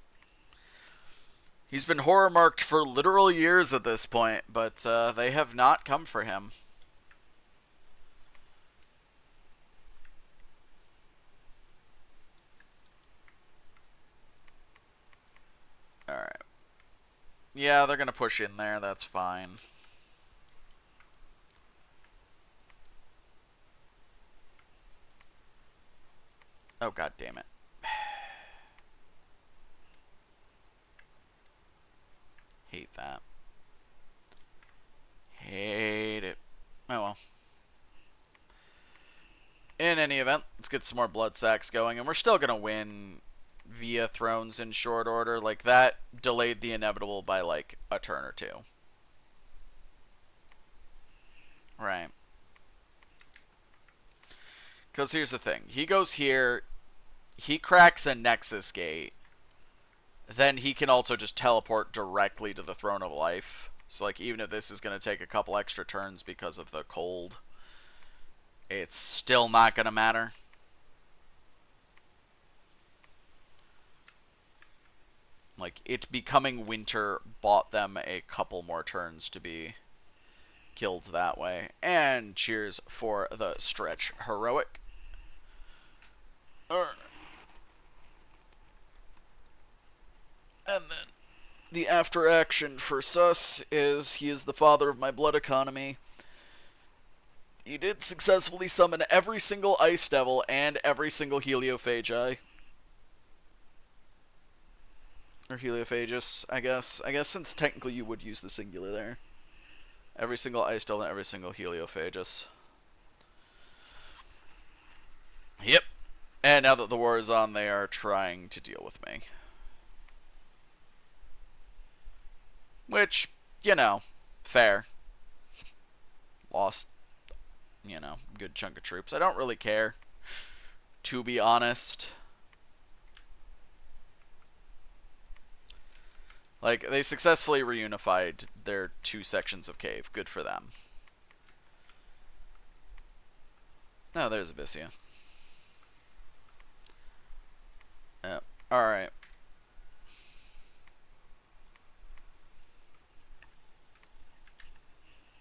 He's been horror marked for literal years at this point, but they have not come for him. Alright. Yeah, they're going to push in there. That's fine. Oh, god damn it. Hate that. Hate it. Oh well. In any event, let's get some more blood sacks going, and we're still going to win via thrones in short order. Like, that delayed the inevitable by, like, a turn or two. Right. Because here's the thing. He goes here, he cracks a Nexus gate, then he can also just teleport directly to the Throne of Life. So, like, even if this is going to take a couple extra turns because of the cold, it's still not going to matter. Like, it becoming winter bought them a couple more turns to be killed that way. And cheers for the stretch heroic. And then the after action for Sus is he is the father of my blood economy. He did successfully summon every single Ice Devil and every single Heliophagi. Or Heliophagus, I guess. I guess since technically you would use the singular there. Every single Ice Devil and every single Heliophagus. Yep. And now that the war is on, they are trying to deal with me. Which, you know, fair. Lost, you know, good chunk of troops. I don't really care, to be honest. Like, they successfully reunified their two sections of cave. Good for them. Oh, there's Abyssia. Yep. Alright.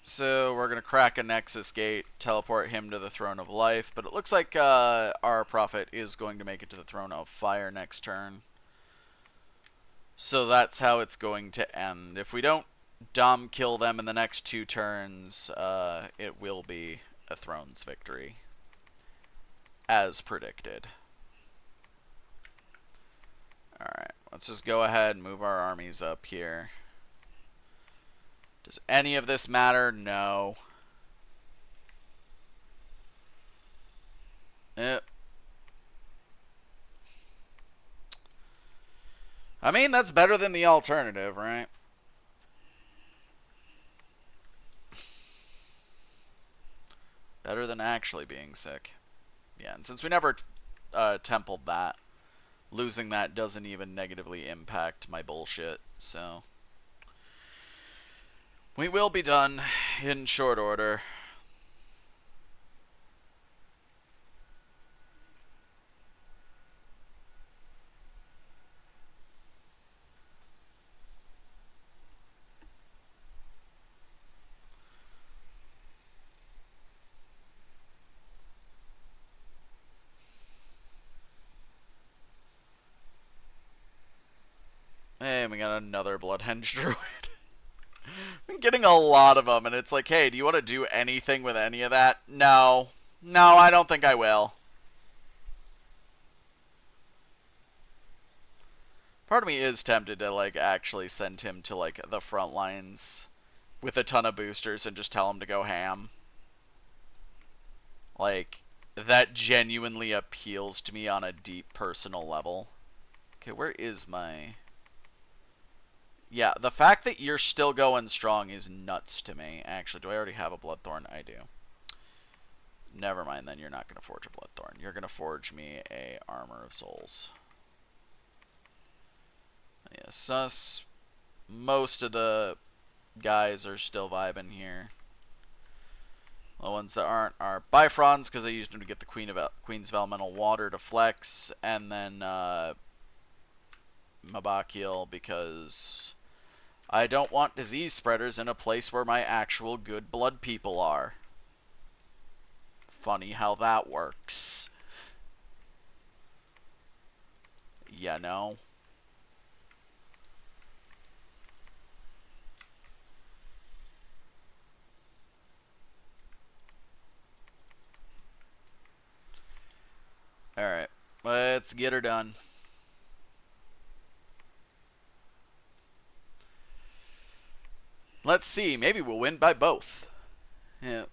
So we're going to crack a Nexus gate, teleport him to the Throne of Life, but it looks like our Prophet is going to make it to the Throne of Fire next turn. So that's how it's going to end. If we don't Dom kill them in the next 2 turns, it will be a Thrones victory. As predicted. Alright, let's just go ahead and move our armies up here. Does any of this matter? No. I mean, that's better than the alternative, right? Better than actually being sick. Yeah, and since we never templed that, losing that doesn't even negatively impact my bullshit, so... We will be done in short order. And we got another Bloodhenge Druid. Been getting a lot of them, and it's like, hey, do you want to do anything with any of that? No. No, I don't think I will. Part of me is tempted to, like, actually send him to, like, the front lines with a ton of boosters and just tell him to go ham. Like, that genuinely appeals to me on a deep personal level. Okay, where is my... Yeah, the fact that you're still going strong is nuts to me. Actually, do I already have a Bloodthorn? I do. Never mind, then you're not going to forge a Bloodthorn. You're going to forge me a Armor of Souls. Yeah, sus. Most of the guys are still vibing here. The ones that aren't are Bifrons, because I used them to get the Queen's Elemental Water to flex, and then Mabakiel, because I don't want disease spreaders in a place where my actual good blood people are. Funny how that works. You know? Alright. Let's get her done. Let's see. Maybe we'll win by both. Yeah.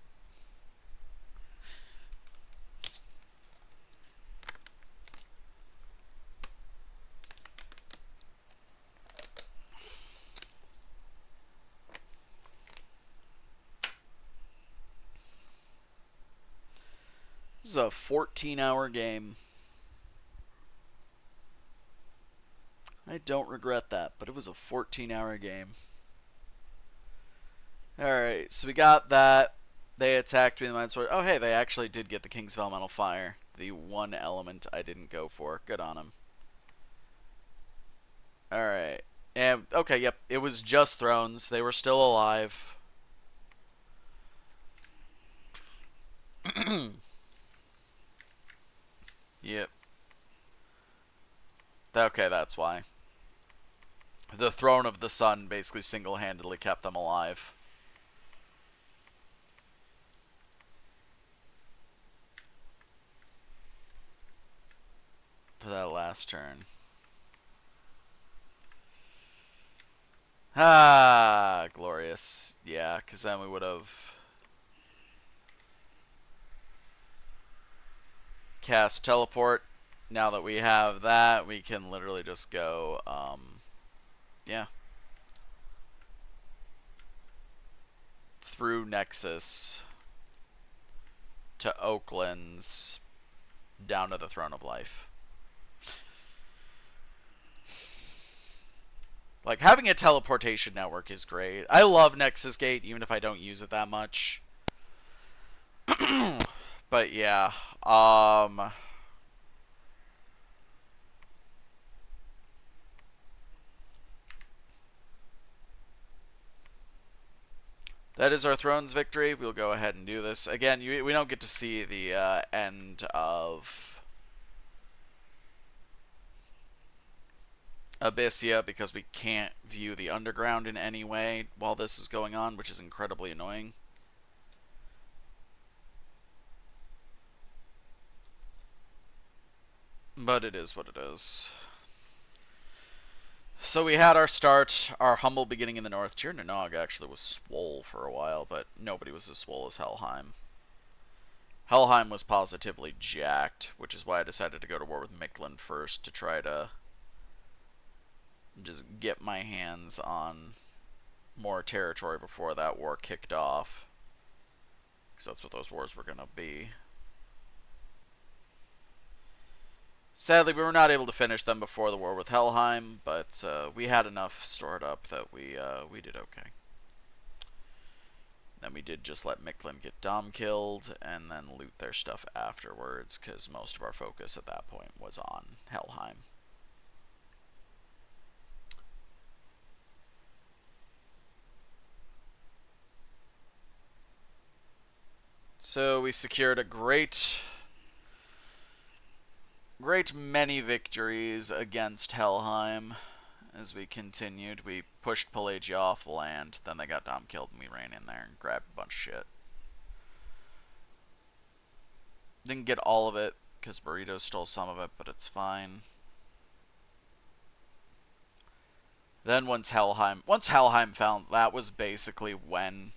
This is a 14-hour game. I don't regret that, but it was a 14-hour game. Alright, so we got that. They attacked me with the Mind Sword. Oh, hey, they actually did get the King's Elemental Fire. The one element I didn't go for. Good on them. Alright. And, okay, yep, it was just Thrones. They were still alive. Yep. Okay, that's why. The Throne of the Sun basically single-handedly kept them alive. For that last turn. Ah, glorious. Yeah, because then we would have cast Teleport. Now that we have that, we can literally just go, yeah. Through Nexus to Oakland's down to the Throne of Life. Like, having a teleportation network is great. I love Nexus Gate, even if I don't use it that much. But yeah, that is our Throne's victory. We'll go ahead and do this. Again, we don't get to see the end of Abyssia because we can't view the underground in any way while this is going on, which is incredibly annoying. But it is what it is. So we had our start, our humble beginning in the north. Tir Nanog actually was swole for a while, but nobody was as swole as Helheim. Helheim was positively jacked, which is why I decided to go to war with Mictlan first to try to just get my hands on more territory before that war kicked off. Because that's what those wars were going to be. Sadly, we were not able to finish them before the war with Helheim, but we had enough stored up that we did okay. Then we did just let Mictlan get Dom killed, and then loot their stuff afterwards, because most of our focus at that point was on Helheim. So we secured a great many victories against Helheim as we continued. We pushed Pelagia off the land, then they got Dom killed, and we ran in there and grabbed a bunch of shit. Didn't get all of it, because Burrito stole some of it, but it's fine. Then once Helheim found, that was basically when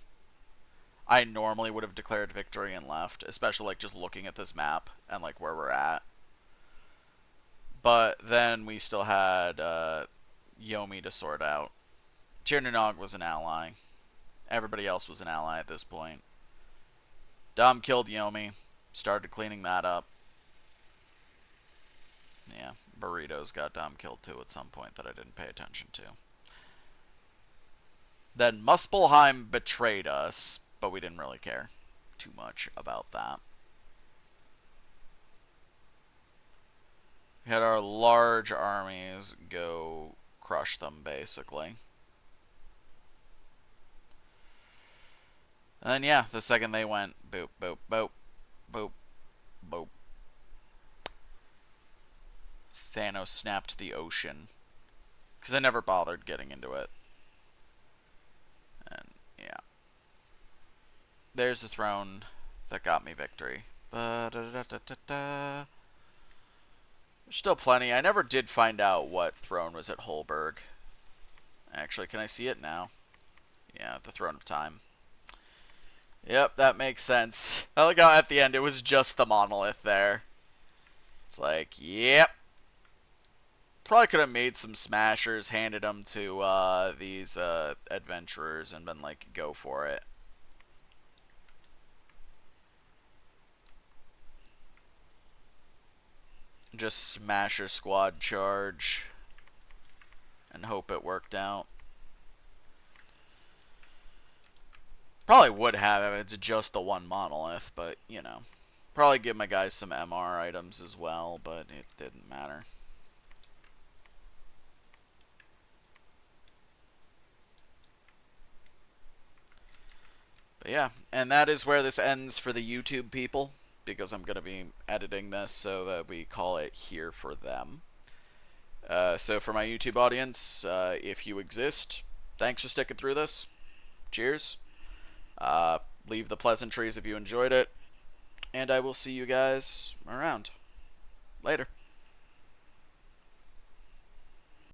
I normally would have declared victory and left, especially like just looking at this map and like where we're at. But then we still had Yomi to sort out. Tir Nanog was an ally. Everybody else was an ally at this point. Dom killed Yomi. Started cleaning that up. Yeah, Burritos got Dom killed too at some point that I didn't pay attention to. Then Muspelheim betrayed us, but we didn't really care too much about that. We had our large armies go crush them, basically. And then, yeah, the second they went, boop, boop, boop, boop, boop, Thanos snapped the ocean. Because I never bothered getting into it. And, yeah. There's the throne that got me victory. There's still plenty. I never did find out what throne was at Holberg. Actually, can I see it now? Yeah, the Throne of Time. Yep, that makes sense. I like how at the end it was just the monolith there. It's like, yep. Probably could have made some smashers, handed them to these adventurers, and been like, go for it. Just smasher squad charge and hope it worked out. Probably would have if it's just the one monolith, but, you know. Probably give my guys some MR items as well, but it didn't matter. But yeah, and that is where this ends for the YouTube people, because I'm going to be editing this so that we call it here for them. So for my YouTube audience, if you exist, thanks for sticking through this. Cheers. Leave the pleasantries if you enjoyed it. And I will see you guys around.